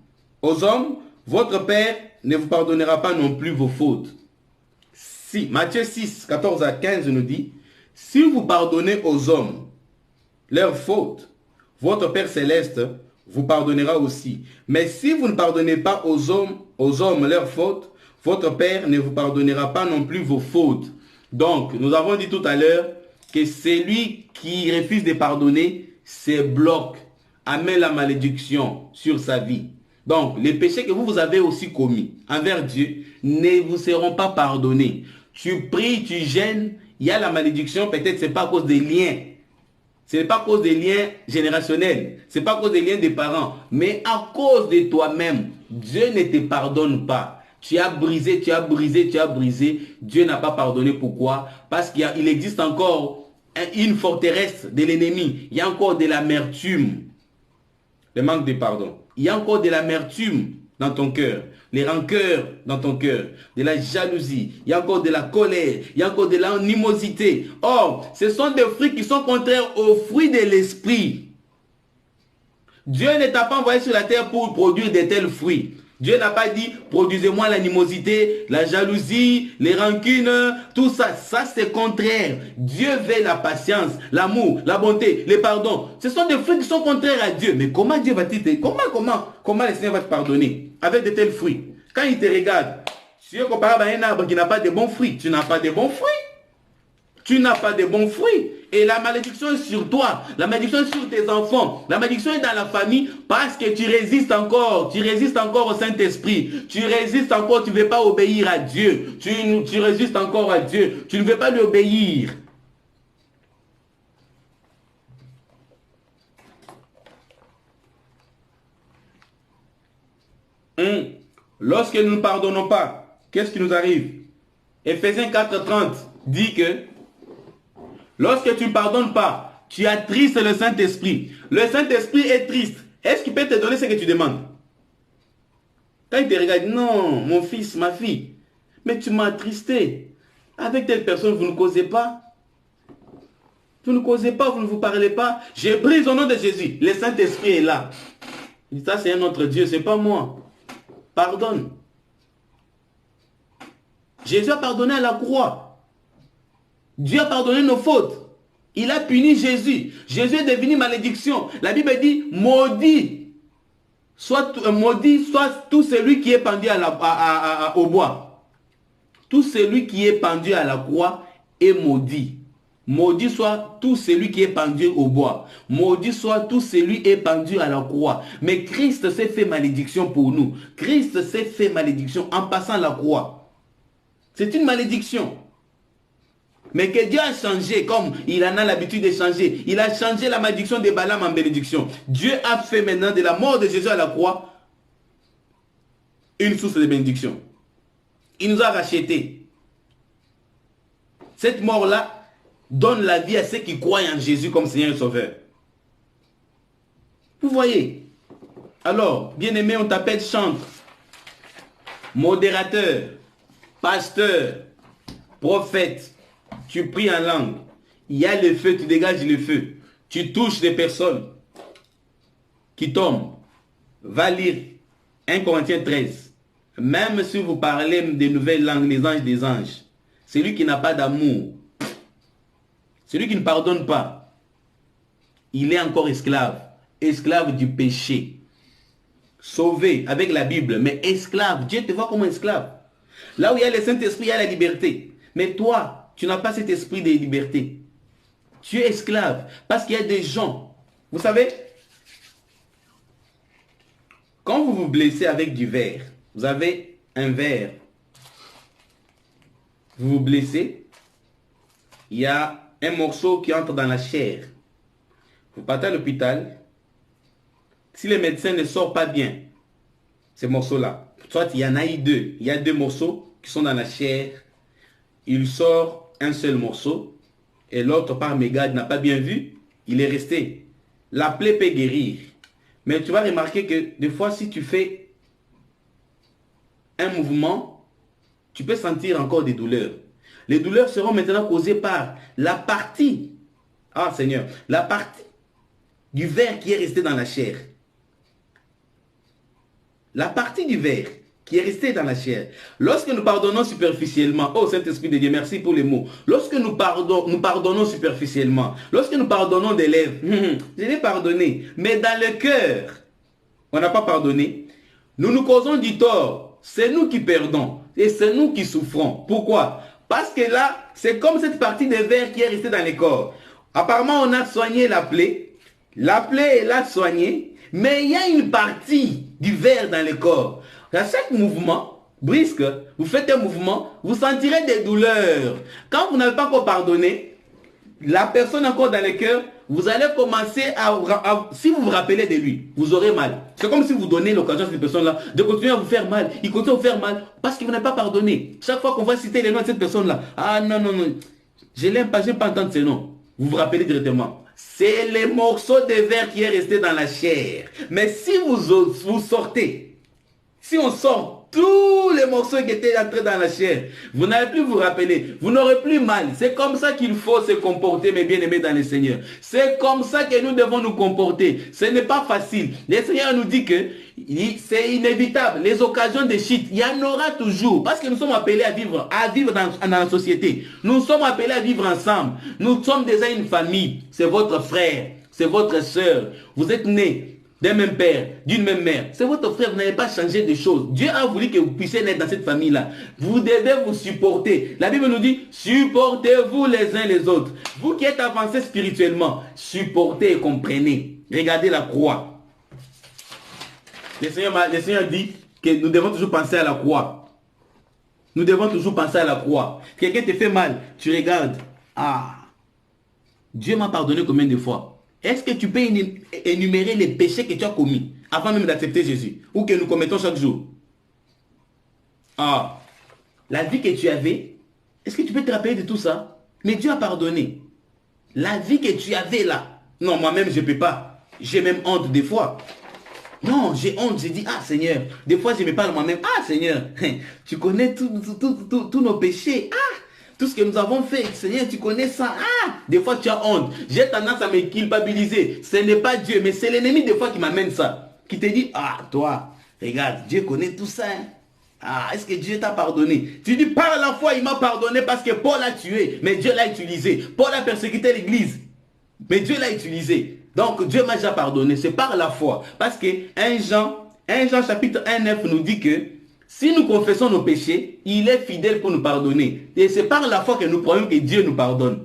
votre Père ne vous pardonnera pas non plus vos fautes. Si, Matthieu 6, 14 à 15 nous dit, si vous pardonnez aux hommes leurs fautes, votre Père Céleste vous pardonnera aussi. Mais si vous ne pardonnez pas aux hommes leurs fautes, votre Père ne vous pardonnera pas non plus vos fautes. Donc, nous avons dit tout à l'heure que celui qui refuse de pardonner se bloque, amène la malédiction sur sa vie. Donc, les péchés que vous avez aussi commis envers Dieu ne vous seront pas pardonnés. Tu pries, tu gênes, il y a la malédiction, peut-être ce n'est pas à cause des liens. Ce n'est pas à cause des liens générationnels. Ce n'est pas à cause des liens des parents. Mais à cause de toi-même, Dieu ne te pardonne pas. Tu as brisé, tu as brisé, tu as brisé. Dieu n'a pas pardonné. Pourquoi? Parce qu'il existe encore une forteresse de l'ennemi. Il y a encore de l'amertume. Le manque de pardon. Il y a encore de l'amertume dans ton cœur. Les rancœurs dans ton cœur. De la jalousie. Il y a encore de la colère. Il y a encore de l'animosité. Or, ce sont des fruits qui sont contraires aux fruits de l'esprit. Dieu ne t'a pas envoyé sur la terre pour produire de tels fruits. Dieu n'a pas dit, produisez-moi l'animosité, la jalousie, les rancunes, tout ça. Ça, c'est contraire. Dieu veut la patience, l'amour, la bonté, le pardon. Ce sont des fruits qui sont contraires à Dieu. Mais comment Dieu va-t-il te... Comment le Seigneur va te pardonner avec de tels fruits? Quand il te regarde, tu es comparable à un arbre qui n'a pas de bons fruits. Tu n'as pas de bons fruits. Tu n'as pas de bons fruits. Et la malédiction est sur toi. La malédiction est sur tes enfants. La malédiction est dans la famille parce que tu résistes encore. Tu résistes encore au Saint-Esprit. Tu résistes encore. Tu ne veux pas obéir à Dieu. Tu résistes encore à Dieu. Tu ne veux pas lui obéir. Lorsque nous ne pardonnons pas, qu'est-ce qui nous arrive? Ephésiens 4:30 dit que lorsque tu ne pardonnes pas, tu attristes le Saint-Esprit. Le Saint-Esprit est triste. Est-ce qu'il peut te donner ce que tu demandes? Quand il te regarde, non, mon fils, ma fille, mais tu m'as attristé. Avec telle personne, vous ne causez pas. Vous ne causez pas, vous ne vous parlez pas. Je brise au nom de Jésus. Le Saint-Esprit est là. Il dit, ça c'est un autre Dieu, ce n'est pas moi. Pardonne. Jésus a pardonné à la croix. Dieu a pardonné nos fautes. Il a puni Jésus. Jésus est devenu malédiction. La Bible dit, maudit soit tout celui qui est pendu au bois. Tout celui qui est pendu à la croix est maudit. Maudit soit tout celui qui est pendu au bois. Maudit soit tout celui qui est pendu à la croix. Mais Christ s'est fait malédiction pour nous. Christ s'est fait malédiction en passant la croix. C'est une malédiction. Mais que Dieu a changé, comme il en a l'habitude de changer. Il a changé la malédiction de Balaam en bénédiction. Dieu a fait maintenant de la mort de Jésus à la croix une source de bénédiction. Il nous a rachetés. Cette mort-là donne la vie à ceux qui croient en Jésus comme Seigneur et Sauveur. Vous voyez? Alors, bien-aimé, on t'appelle chantre, modérateur, pasteur, prophète. Tu pries en langue. Il y a le feu, tu dégages le feu. Tu touches des personnes qui tombent. Va lire 1 Corinthiens 13. Même si vous parlez des nouvelles langues, les anges des anges, celui qui n'a pas d'amour, celui qui ne pardonne pas, il est encore esclave. Esclave du péché. Sauvé avec la Bible, mais esclave. Dieu te voit comme un esclave. Là où il y a le Saint-Esprit, il y a la liberté. Mais toi, tu n'as pas cet esprit de liberté. Tu es esclave. Parce qu'il y a des gens. Vous savez, quand vous vous blessez avec du verre, vous avez un verre. Vous vous blessez, il y a un morceau qui entre dans la chair. Vous partez à l'hôpital. Si le médecin ne sort pas bien ces morceaux-là, soit il y en a eu deux. Il y a deux morceaux qui sont dans la chair. Il sort un seul morceau et l'autre par mégarde n'a pas bien vu. Il est resté. La plaie peut guérir. Mais tu vas remarquer que des fois, si tu fais un mouvement, tu peux sentir encore des douleurs. Les douleurs seront maintenant causées par la partie, Seigneur, la partie du verre qui est resté dans la chair. La partie du verre qui est resté dans la chair. Lorsque nous pardonnons superficiellement, oh Saint-Esprit de Dieu, merci pour les mots. Lorsque nous pardonnons superficiellement, lorsque nous pardonnons des lèvres, je l'ai pardonné, mais dans le cœur, on n'a pas pardonné, nous nous causons du tort. C'est nous qui perdons et c'est nous qui souffrons. Pourquoi? Parce que là, c'est comme cette partie de verre qui est restée dans le corps. Apparemment, on a soigné la plaie. La plaie est là soignée. Mais il y a une partie du verre dans le corps. À chaque mouvement brusque, vous faites un mouvement, vous sentirez des douleurs. Quand vous n'avez pas encore pardonné, la personne encore dans le cœur, vous allez commencer si vous vous rappelez de lui, vous aurez mal. C'est comme si vous donnez l'occasion à cette personne-là de continuer à vous faire mal. Il continue à vous faire mal parce que vous n'avez pas pardonné. Chaque fois qu'on va citer les noms de cette personne-là, ah non, non, non, je n'aime pas, je n'aime pas entendre ces noms. Vous vous rappelez directement. C'est les morceaux de verre qui est resté dans la chair. Mais si vous sortez, si on sort tous les morceaux qui étaient entrés dans la chair, vous n'allez plus vous rappeler, vous n'aurez plus mal. C'est comme ça qu'il faut se comporter, mes bien-aimés dans le Seigneur. C'est comme ça que nous devons nous comporter. Ce n'est pas facile. Le Seigneur nous dit que c'est inévitable. Les occasions de chute, il y en aura toujours. Parce que nous sommes appelés à vivre dans la société. Nous sommes appelés à vivre ensemble. Nous sommes déjà une famille. C'est votre frère, c'est votre soeur. Vous êtes nés d'un même père, d'une même mère. C'est votre frère, vous n'avez pas changé de choses. Dieu a voulu que vous puissiez naître dans cette famille-là. Vous devez vous supporter. La Bible nous dit, supportez-vous les uns les autres. Vous qui êtes avancés spirituellement, supportez et comprenez. Regardez la croix. Le Seigneur dit que nous devons toujours penser à la croix. Nous devons toujours penser à la croix. Quelqu'un te fait mal, tu regardes. Ah, Dieu m'a pardonné combien de fois? Est-ce que tu peux énumérer les péchés que tu as commis avant même d'accepter Jésus ou que nous commettons chaque jour? Ah, la vie que tu avais, est-ce que tu peux te rappeler de tout ça? Mais Dieu a pardonné. La vie que tu avais là, non, moi-même je ne peux pas. J'ai même honte des fois. Non, j'ai honte, j'ai dit, ah Seigneur, des fois je me parle moi-même, ah Seigneur, tu connais tous nos péchés, ah, tout ce que nous avons fait, Seigneur, tu connais ça. Ah, des fois tu as honte. J'ai tendance à me culpabiliser. Ce n'est pas Dieu, mais c'est l'ennemi des fois qui m'amène ça. Qui te dit, ah, toi, regarde, Dieu connaît tout ça. Hein. Ah, est-ce que Dieu t'a pardonné? Tu dis, par la foi, il m'a pardonné parce que Paul a tué, mais Dieu l'a utilisé. Paul a persécuté l'église, mais Dieu l'a utilisé. Donc Dieu m'a déjà pardonné. C'est par la foi. Parce que 1 Jean chapitre 1,9 nous dit que si nous confessons nos péchés, il est fidèle pour nous pardonner. Et c'est par la foi que nous croyons que Dieu nous pardonne.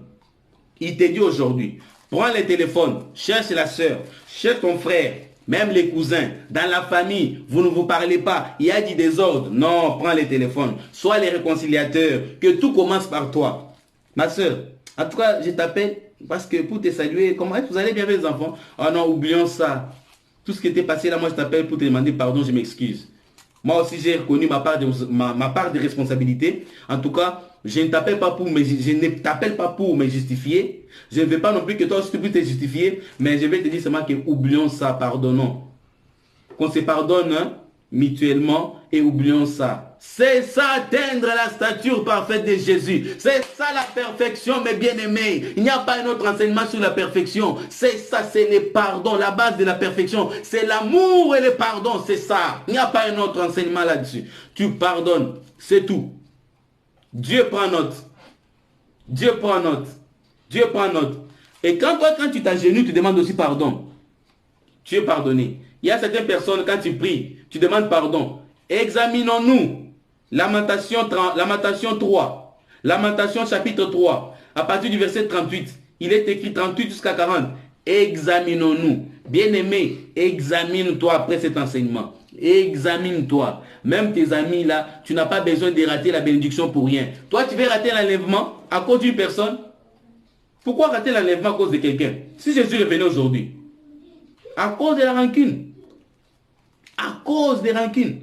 Il te dit aujourd'hui, prends le téléphone, cherche la soeur, cherche ton frère, même les cousins, dans la famille, vous ne vous parlez pas, il y a du désordre. Non, prends le téléphone, sois les réconciliateurs, que tout commence par toi. Ma soeur, en tout cas, je t'appelle parce que pour te saluer, comment est-ce que vous allez bien avec les enfants? Oh non, oublions ça. Tout ce qui était passé là, moi je t'appelle pour te demander pardon, je m'excuse. Moi aussi, j'ai reconnu ma part de responsabilité. En tout cas, je ne t'appelle pas pour me justifier. Je ne veux pas non plus que toi aussi tu puisses te justifier. Mais je vais te dire seulement que oublions ça, pardonnons. Qu'on se pardonne mutuellement et oublions ça. C'est ça, atteindre la stature parfaite de Jésus. C'est ça la perfection, mes bien-aimés. Il n'y a pas un autre enseignement sur la perfection. C'est ça, c'est le pardon, la base de la perfection. C'est l'amour et le pardon, c'est ça. Il n'y a pas un autre enseignement là-dessus. Tu pardonnes, c'est tout. Dieu prend note. Dieu prend note. Dieu prend note. Et quand tu t'agenouilles, tu demandes aussi pardon. Tu es pardonné. Il y a certaines personnes, quand tu pries, tu demandes pardon. Examinons-nous. Lamentation 3. Lamentation chapitre 3. À partir du verset 38. Il est écrit 38 jusqu'à 40. Examinons-nous. Bien-aimé, examine-toi après cet enseignement. Examine-toi. Même tes amis là, tu n'as pas besoin de rater la bénédiction pour rien. Toi, tu veux rater l'enlèvement à cause d'une personne. Pourquoi rater l'enlèvement à cause de quelqu'un? Si Jésus revenait aujourd'hui, à cause de la rancune, à cause des rancunes,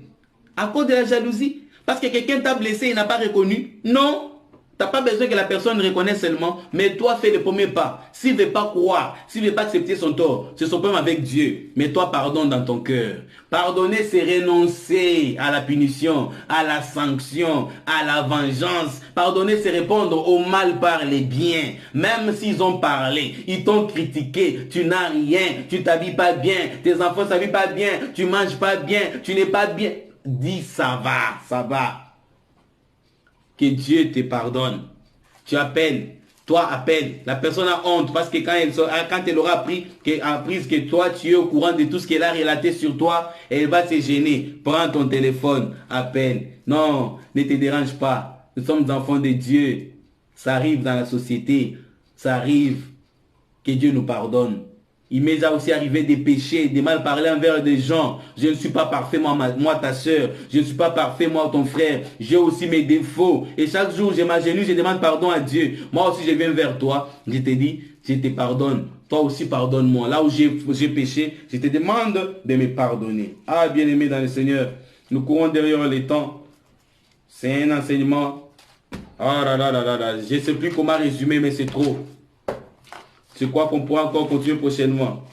à cause de la jalousie, parce que quelqu'un t'a blessé et n'a pas reconnu. Non, tu n'as pas besoin que la personne reconnaisse seulement, mais toi fais le premier pas. S'il ne veut pas croire, s'il ne veut pas accepter son tort, c'est son problème avec Dieu. Mais toi pardonne dans ton cœur. Pardonner, c'est renoncer à la punition, à la sanction, à la vengeance. Pardonner, c'est répondre au mal par les biens. Même s'ils ont parlé, ils t'ont critiqué, tu n'as rien, tu t'habilles pas bien, tes enfants ne s'habillent pas bien, tu manges pas bien, tu n'es pas bien. Dis ça va, ça va. Que Dieu te pardonne. Tu appelles, toi appelle. La personne a honte parce que quand elle aura appris que toi tu es au courant de tout ce qu'elle a relaté sur toi, elle va se gêner. Prends ton téléphone, appelle. Non, ne te dérange pas. nous sommes enfants de Dieu. Ça arrive dans la société. Ça arrive que Dieu nous pardonne. Il m'est aussi arrivé des péchés, de mal parler envers des gens. Je ne suis pas parfait, moi ta soeur. Je ne suis pas parfait, moi ton frère. J'ai aussi mes défauts. Et chaque jour, je m'agenouille, je demande pardon à Dieu. Moi aussi, je viens vers toi. Je te dis, je te pardonne. Toi aussi, pardonne-moi. Là où j'ai péché, je te demande de me pardonner. Ah, bien-aimé dans le Seigneur, nous courons derrière les temps. C'est un enseignement. Ah là là là là là. Je ne sais plus comment résumer, mais c'est trop. C'est quoi qu'on pourra encore continuer prochainement.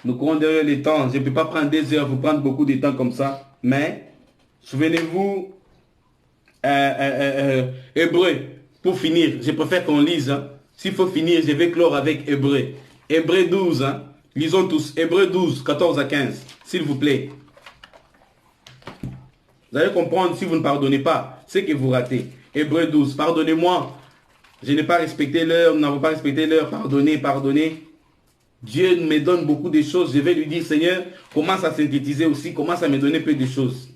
Nous courons derrière les temps. Je ne peux pas prendre des heures, vous prendre beaucoup de temps comme ça. Mais, souvenez-vous, Hébreu, pour finir, je préfère qu'on lise. Hein. S'il faut finir, je vais clore avec Hébreu. Hébreu 12, hein. Lisons tous. Hébreu 12, 14 à 15, s'il vous plaît. Vous allez comprendre si vous ne pardonnez pas, c'est que vous ratez. Hébreu 12, pardonnez-moi. Je n'ai pas respecté l'heure, nous n'avons pas respecté l'heure, pardonnez, pardonnez. Dieu me donne beaucoup de choses. Je vais lui dire, Seigneur, commence à synthétiser aussi, commence à me donner peu de choses.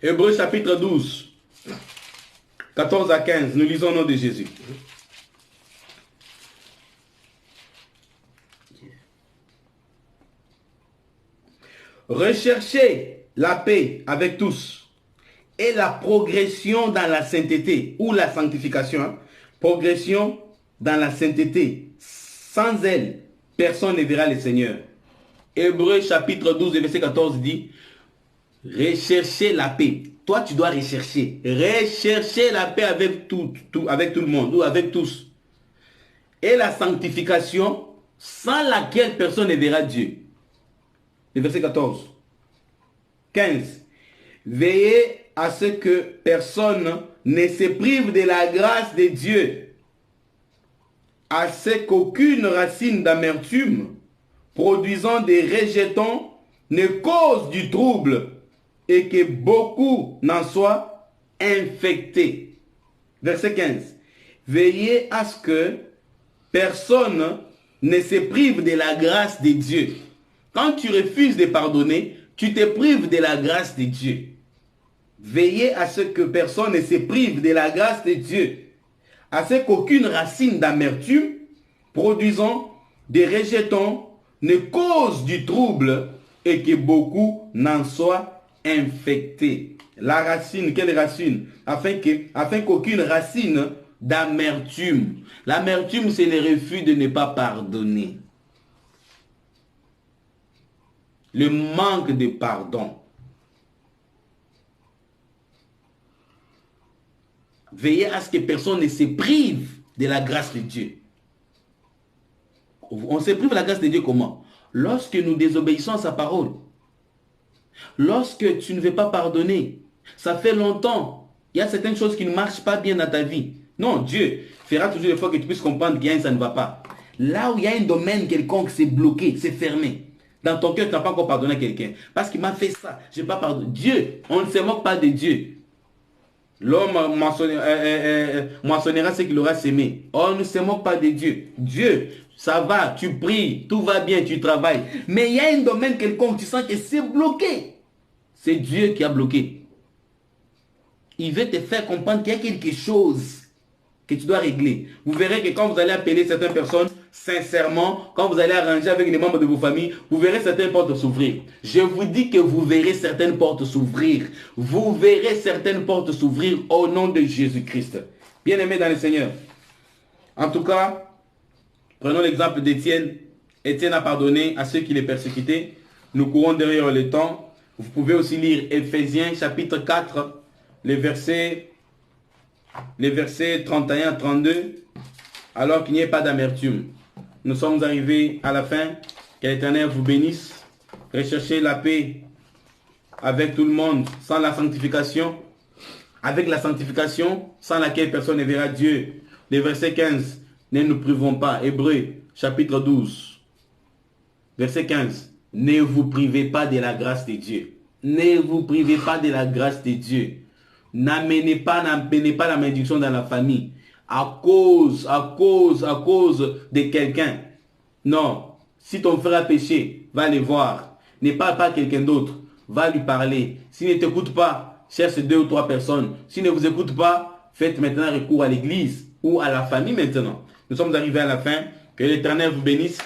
Hébreux chapitre 12, 14 à 15, nous lisons au nom de Jésus. Recherchez la paix avec tous et la progression dans la sainteté ou la sanctification. Hein? Progression dans la sainteté. Sans elle, personne ne verra le Seigneur. Hébreux chapitre 12, verset 14 dit, recherchez la paix. Toi, tu dois rechercher. Rechercher la paix avec avec tout le monde ou avec tous. Et la sanctification sans laquelle personne ne verra Dieu. Le verset 14. 15. Veillez à ce que personne ne se prive de la grâce de Dieu, à ce qu'aucune racine d'amertume produisant des rejetons ne cause du trouble et que beaucoup n'en soient infectés. Verset 15. Veillez à ce que personne ne se prive de la grâce de Dieu. Quand tu refuses de pardonner, tu te prives de la grâce de Dieu. Veillez à ce que personne ne se prive de la grâce de Dieu, à ce qu'aucune racine d'amertume produisant des rejetons ne cause du trouble et que beaucoup n'en soient infectés. La racine, quelle racine? Afin qu'aucune racine d'amertume. L'amertume, c'est le refus de ne pas pardonner. Le manque de pardon. Veillez à ce que personne ne se prive de la grâce de Dieu. On se prive de la grâce de Dieu comment? Lorsque nous désobéissons à sa parole. Lorsque tu ne veux pas pardonner. Ça fait longtemps. Il y a certaines choses qui ne marchent pas bien dans ta vie. Non, Dieu fera toujours l'effort que tu puisses comprendre qu'il y a ça ne va pas. Là où il y a un domaine quelconque, c'est bloqué, c'est fermé. Dans ton cœur, tu n'as pas encore pardonné à quelqu'un. Parce qu'il m'a fait ça. Je n'ai pas pardonné. Dieu, on ne se moque pas de Dieu. L'homme moissonnera ce qu'il aura sémé. On ne se moque pas de Dieu. Dieu, ça va, tu pries, tout va bien, tu travailles. Mais il y a un domaine quelconque, tu sens que c'est bloqué. C'est Dieu qui a bloqué. Il veut te faire comprendre qu'il y a quelque chose que tu dois régler. Vous verrez que quand vous allez appeler certaines personnes, sincèrement, quand vous allez arranger avec les membres de vos familles, vous verrez certaines portes s'ouvrir. Je vous dis que vous verrez certaines portes s'ouvrir. Vous verrez certaines portes s'ouvrir au nom de Jésus-Christ. Bien-aimés dans le Seigneur. En tout cas, prenons l'exemple d'Étienne. Étienne a pardonné à ceux qui les persécutaient. Nous courons derrière le temps. Vous pouvez aussi lire Éphésiens chapitre 4, les versets 31-32, alors qu'il n'y ait pas d'amertume. Nous sommes arrivés à la fin. Que l'Éternel vous bénisse. Recherchez la paix avec tout le monde, sans la sanctification. Avec la sanctification, sans laquelle personne ne verra Dieu. Le verset 15, ne nous privons pas. Hébreux, chapitre 12, verset 15. Ne vous privez pas de la grâce de Dieu. Ne vous privez pas de la grâce de Dieu. N'amenez pas la malédiction dans la famille. à cause de quelqu'un. Non. Si ton frère a péché, va le voir. Ne parle pas à quelqu'un d'autre. Va lui parler. S'il ne t'écoute pas, cherche 2 ou 3 personnes. S'il ne vous écoute pas, faites maintenant recours à l'église ou à la famille maintenant. Nous sommes arrivés à la fin. Que l'Éternel vous bénisse.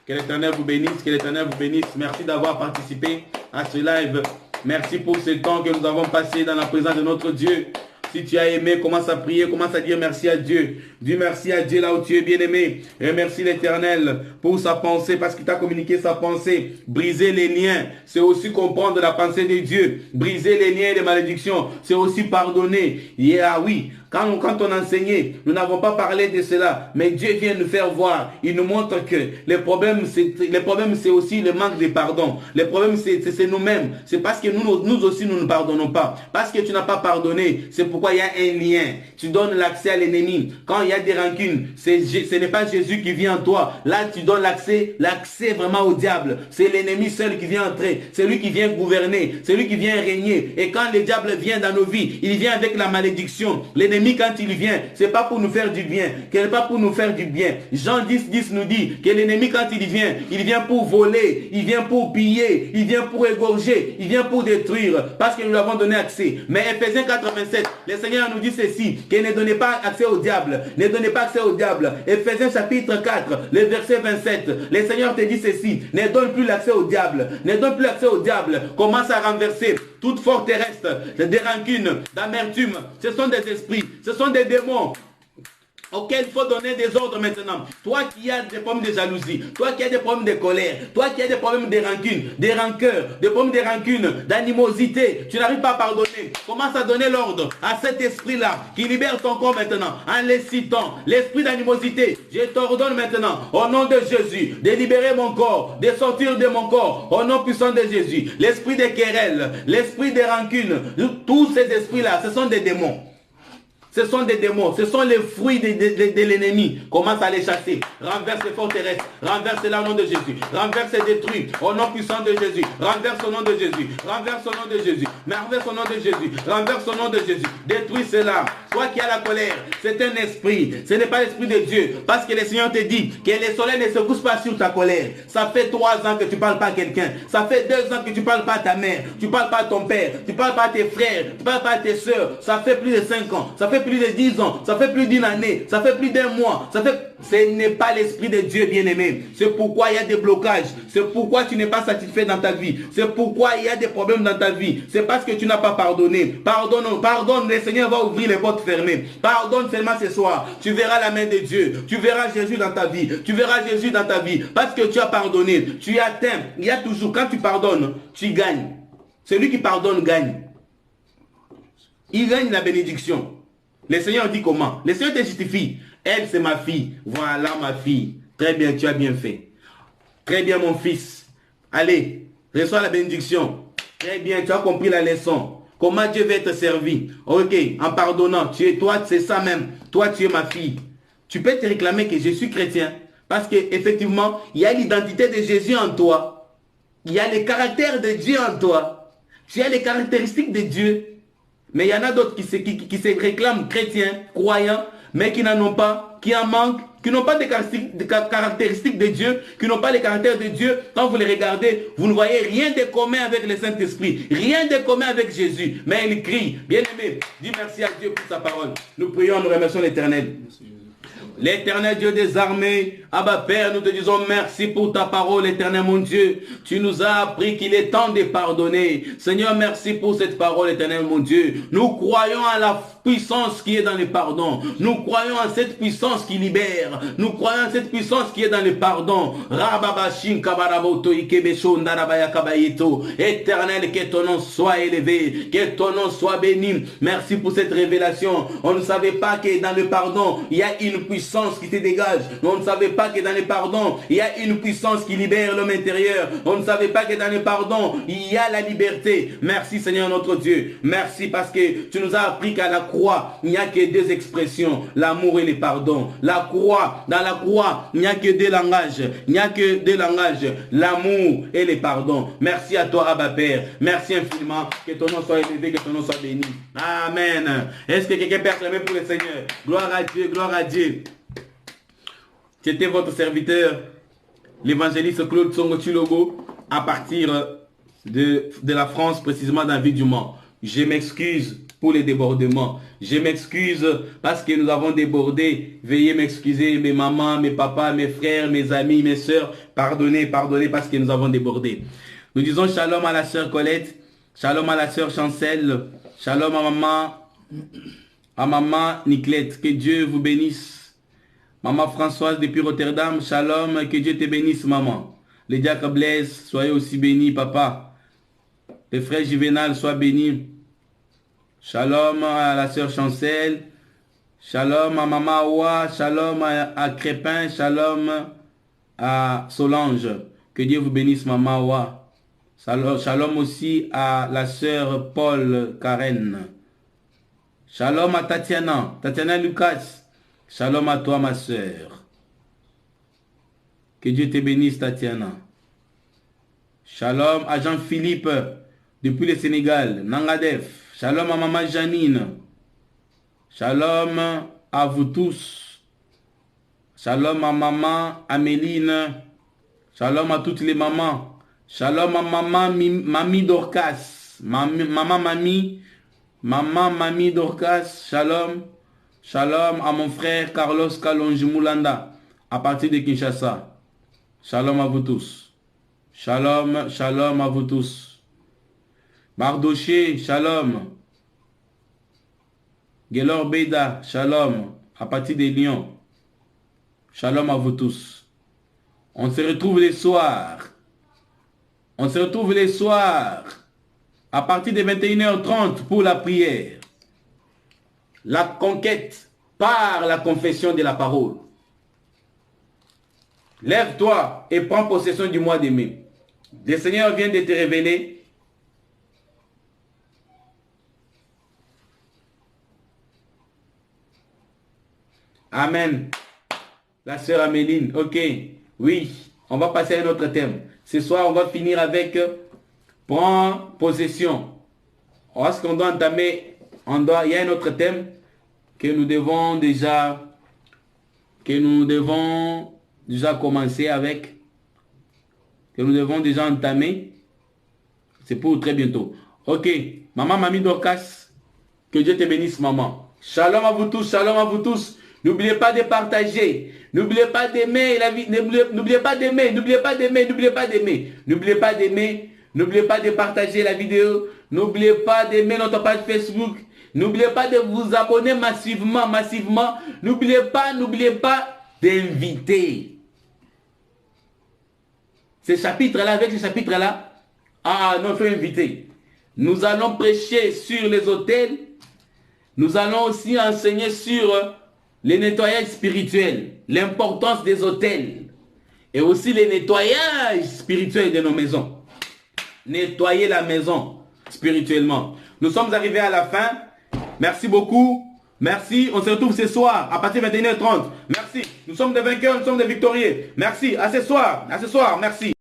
Que l'Éternel vous bénisse. Que l'Éternel vous bénisse. Merci d'avoir participé à ce live. Merci pour ce temps que nous avons passé dans la présence de notre Dieu. Si tu as aimé, commence à prier, commence à dire merci à Dieu. Dis merci à Dieu là où tu es bien aimé. Remercie l'Éternel pour sa pensée, parce qu'il t'a communiqué sa pensée. Briser les liens, c'est aussi comprendre la pensée de Dieu. Briser les liens et les malédictions, c'est aussi pardonner. Oui, quand on enseignait, nous n'avons pas parlé de cela, mais Dieu vient nous faire voir. Il nous montre que les problèmes, c'est aussi le manque de pardon. Les problèmes, c'est nous-mêmes. C'est parce que nous aussi, nous ne pardonnons pas. Parce que tu n'as pas pardonné, c'est pourquoi il y a un lien. Tu donnes l'accès à l'ennemi. Quand il y a des rancunes, ce n'est pas Jésus qui vient en toi. Là, tu donnes l'accès vraiment au diable. C'est l'ennemi seul qui vient entrer. C'est lui qui vient gouverner. C'est lui qui vient régner. Et quand le diable vient dans nos vies, il vient avec la malédiction. L'ennemi, quand il vient, c'est pas pour nous faire du bien. Ce n'est pas pour nous faire du bien. Jean 10 nous dit que l'ennemi, quand il vient pour voler, il vient pour piller, il vient pour égorger, il vient pour détruire. Parce que nous lui avons donné accès. Mais Ephésiens 87, le Seigneur nous dit ceci, que ne donnez pas accès au diable. Ne donnez pas accès au diable. Ephésiens chapitre 4, le verset 27, le Seigneur te dit ceci, ne donne plus l'accès au diable. Ne donne plus l'accès au diable. Commence à renverser toute forteresse des rancunes, d'amertume. Ce sont des esprits, ce sont des démons auquel il faut donner des ordres maintenant. Toi qui as des problèmes de jalousie, toi qui as des problèmes de colère, toi qui as des problèmes de rancune, des rancœurs, des problèmes de rancune, d'animosité, tu n'arrives pas à pardonner. Commence à donner l'ordre à cet esprit-là qui libère ton corps maintenant en les citant. L'esprit d'animosité, je t'ordonne maintenant au nom de Jésus de libérer mon corps, de sortir de mon corps au nom puissant de Jésus. L'esprit de querelle, l'esprit de rancune, tous ces esprits-là, ce sont des démons. Ce sont des démons, ce sont les fruits de l'ennemi. Commence à les chasser. Renverse les forteresses. Renverse-les au nom de Jésus. Renverse et détruis au nom puissant de Jésus. Renverse au nom de Jésus. Renverse au nom de Jésus. Renverse au nom de Jésus. Renverse au nom de Jésus. Détruis cela. Toi qui as la colère, c'est un esprit. Ce n'est pas l'esprit de Dieu. Parce que le Seigneur te dit que le soleil ne se couche pas sur ta colère. Ça fait 3 ans que tu ne parles pas à quelqu'un. Ça fait 2 ans que tu ne parles pas à ta mère. Tu ne parles pas à ton père. Tu ne parles pas à tes frères. Tu ne parles pas à tes soeurs. Ça fait plus de 5 ans. Ça fait plus de 10 ans, ça fait plus d'une année, ça fait plus d'un mois, ce n'est pas l'esprit de Dieu bien-aimé. C'est pourquoi il y a des blocages, c'est pourquoi tu n'es pas satisfait dans ta vie, c'est pourquoi il y a des problèmes dans ta vie, c'est parce que tu n'as pas pardonné. Pardonne, le Seigneur va ouvrir les portes fermées. Pardonne seulement ce soir, tu verras la main de Dieu, tu verras Jésus dans ta vie, parce que tu as pardonné, tu atteins. Il y a toujours, quand tu pardonnes, tu gagnes. Celui qui pardonne gagne. Il gagne la bénédiction. Le Seigneur dit comment? Le Seigneur te justifie. Elle, c'est ma fille. Voilà ma fille. Très bien, tu as bien fait. Très bien, mon fils. Allez, reçois la bénédiction. Très bien, tu as compris la leçon. Comment Dieu veut te servir. Ok, en pardonnant. Toi, c'est ça même. Toi, tu es ma fille. Tu peux te réclamer que je suis chrétien. Parce qu'effectivement, il y a l'identité de Jésus en toi. Il y a le caractère de Dieu en toi. Tu as les caractéristiques de Dieu. Mais il y en a d'autres qui se réclament chrétiens, croyants, mais qui n'en ont pas, qui en manquent, qui n'ont pas de caractéristiques de Dieu, qui n'ont pas les caractères de Dieu. Quand vous les regardez, vous ne voyez rien de commun avec le Saint-Esprit, rien de commun avec Jésus. Mais il crie, bien-aimé, dis merci à Dieu pour sa parole. Nous prions, nous remercions l'Éternel. L'Éternel Dieu des armées, Abba Père, nous te disons merci pour ta parole, Éternel mon Dieu. Tu nous as appris qu'il est temps de pardonner. Seigneur, merci pour cette parole, Éternel mon Dieu. Nous croyons à la puissance qui est dans le pardon. Nous croyons à cette puissance qui libère. Nous croyons à cette puissance qui est dans le pardon. Éternel, que ton nom soit élevé, que ton nom soit béni. Merci pour cette révélation. On ne savait pas que dans le pardon, il y a une puissance qui se dégage. On ne savait pas que dans le pardon, il y a une puissance qui libère l'homme intérieur. On ne savait pas que dans le pardon, il y a la liberté. Merci Seigneur notre Dieu. Merci parce que tu nous as appris qu'à la croix, il n'y a que deux expressions, l'amour et le pardon. La croix, dans la croix, il n'y a que deux langages. Il n'y a que deux langages, l'amour et le pardon. Merci à toi, Abba Père. Merci infiniment. Que ton nom soit élevé, que ton nom soit béni. Amen. Est-ce que quelqu'un peut acclamer pour le Seigneur? Gloire à Dieu, gloire à Dieu. C'était votre serviteur, l'évangéliste Claude Tsongo Chilogo, à partir de la France, précisément dans la ville du Mans. Je m'excuse pour les débordements. Je m'excuse parce que nous avons débordé. Veuillez m'excuser, mes mamans, mes papas, mes frères, mes amis, mes soeurs. Pardonnez, pardonnez parce que nous avons débordé. Nous disons shalom à la sœur Colette, shalom à la sœur Chancel, shalom à maman Niclette. Que Dieu vous bénisse. Maman Françoise depuis Rotterdam, shalom, que Dieu te bénisse, maman. Les diacres Blaise, soyez aussi bénis, papa. Les frères Juvenal, soient bénis. Shalom à la sœur Chancel. Shalom à maman Awa. Shalom à Crépin. Shalom à Solange. Que Dieu vous bénisse, maman Awa. Shalom aussi à la sœur Paul Karen. Shalom à Tatiana. Tatiana Lucas. Shalom à toi, ma sœur. Que Dieu te bénisse, Tatiana. Shalom à Jean-Philippe depuis le Sénégal, Nangadef. Shalom à maman Janine. Shalom à vous tous. Shalom à maman Améline. Shalom à toutes les mamans. Shalom à maman Mamie Dorcas. Maman Mamie Dorcas. Shalom. Shalom à mon frère Carlos Kalonji Moulanda à partir de Kinshasa. Shalom à vous tous. Shalom, shalom à vous tous. Mardoché, shalom. Gelor Beda, shalom. À partir des Lions. Shalom à vous tous. On se retrouve les soirs. On se retrouve les soirs. À partir de 21h30 pour la prière. La conquête par la confession de la parole. Lève-toi et prends possession du mois de mai. Le Seigneur vient de te révéler. Amen. La sœur Améline. Ok. Oui. On va passer à un autre thème. Ce soir, on va finir avec prends possession. Est-ce qu'on doit entamer? Il y a un autre thème que nous devons déjà commencer avec. Que nous devons déjà entamer. C'est pour très bientôt. Ok. Maman Mamie Dorcas. Que Dieu te bénisse, maman. Shalom à vous tous. Shalom à vous tous. N'oubliez pas de partager. N'oubliez pas d'aimer la vie. N'oubliez pas d'aimer. N'oubliez pas d'aimer. N'oubliez pas d'aimer. N'oubliez pas d'aimer. N'oubliez pas de partager la vidéo. N'oubliez pas d'aimer notre page Facebook. N'oubliez pas de vous abonner massivement. N'oubliez pas d'inviter. Ces chapitres-là, avec ces chapitres-là, non, il faut inviter. Nous allons prêcher sur les autels. Nous allons aussi enseigner sur les nettoyages spirituels, l'importance des autels et aussi les nettoyages spirituels de nos maisons. Nettoyer la maison spirituellement. Nous sommes arrivés à la fin. Merci beaucoup. Merci. On se retrouve ce soir à partir de 21h30. Merci. Nous sommes des vainqueurs, nous sommes des victorieux. Merci. À ce soir. À ce soir. Merci.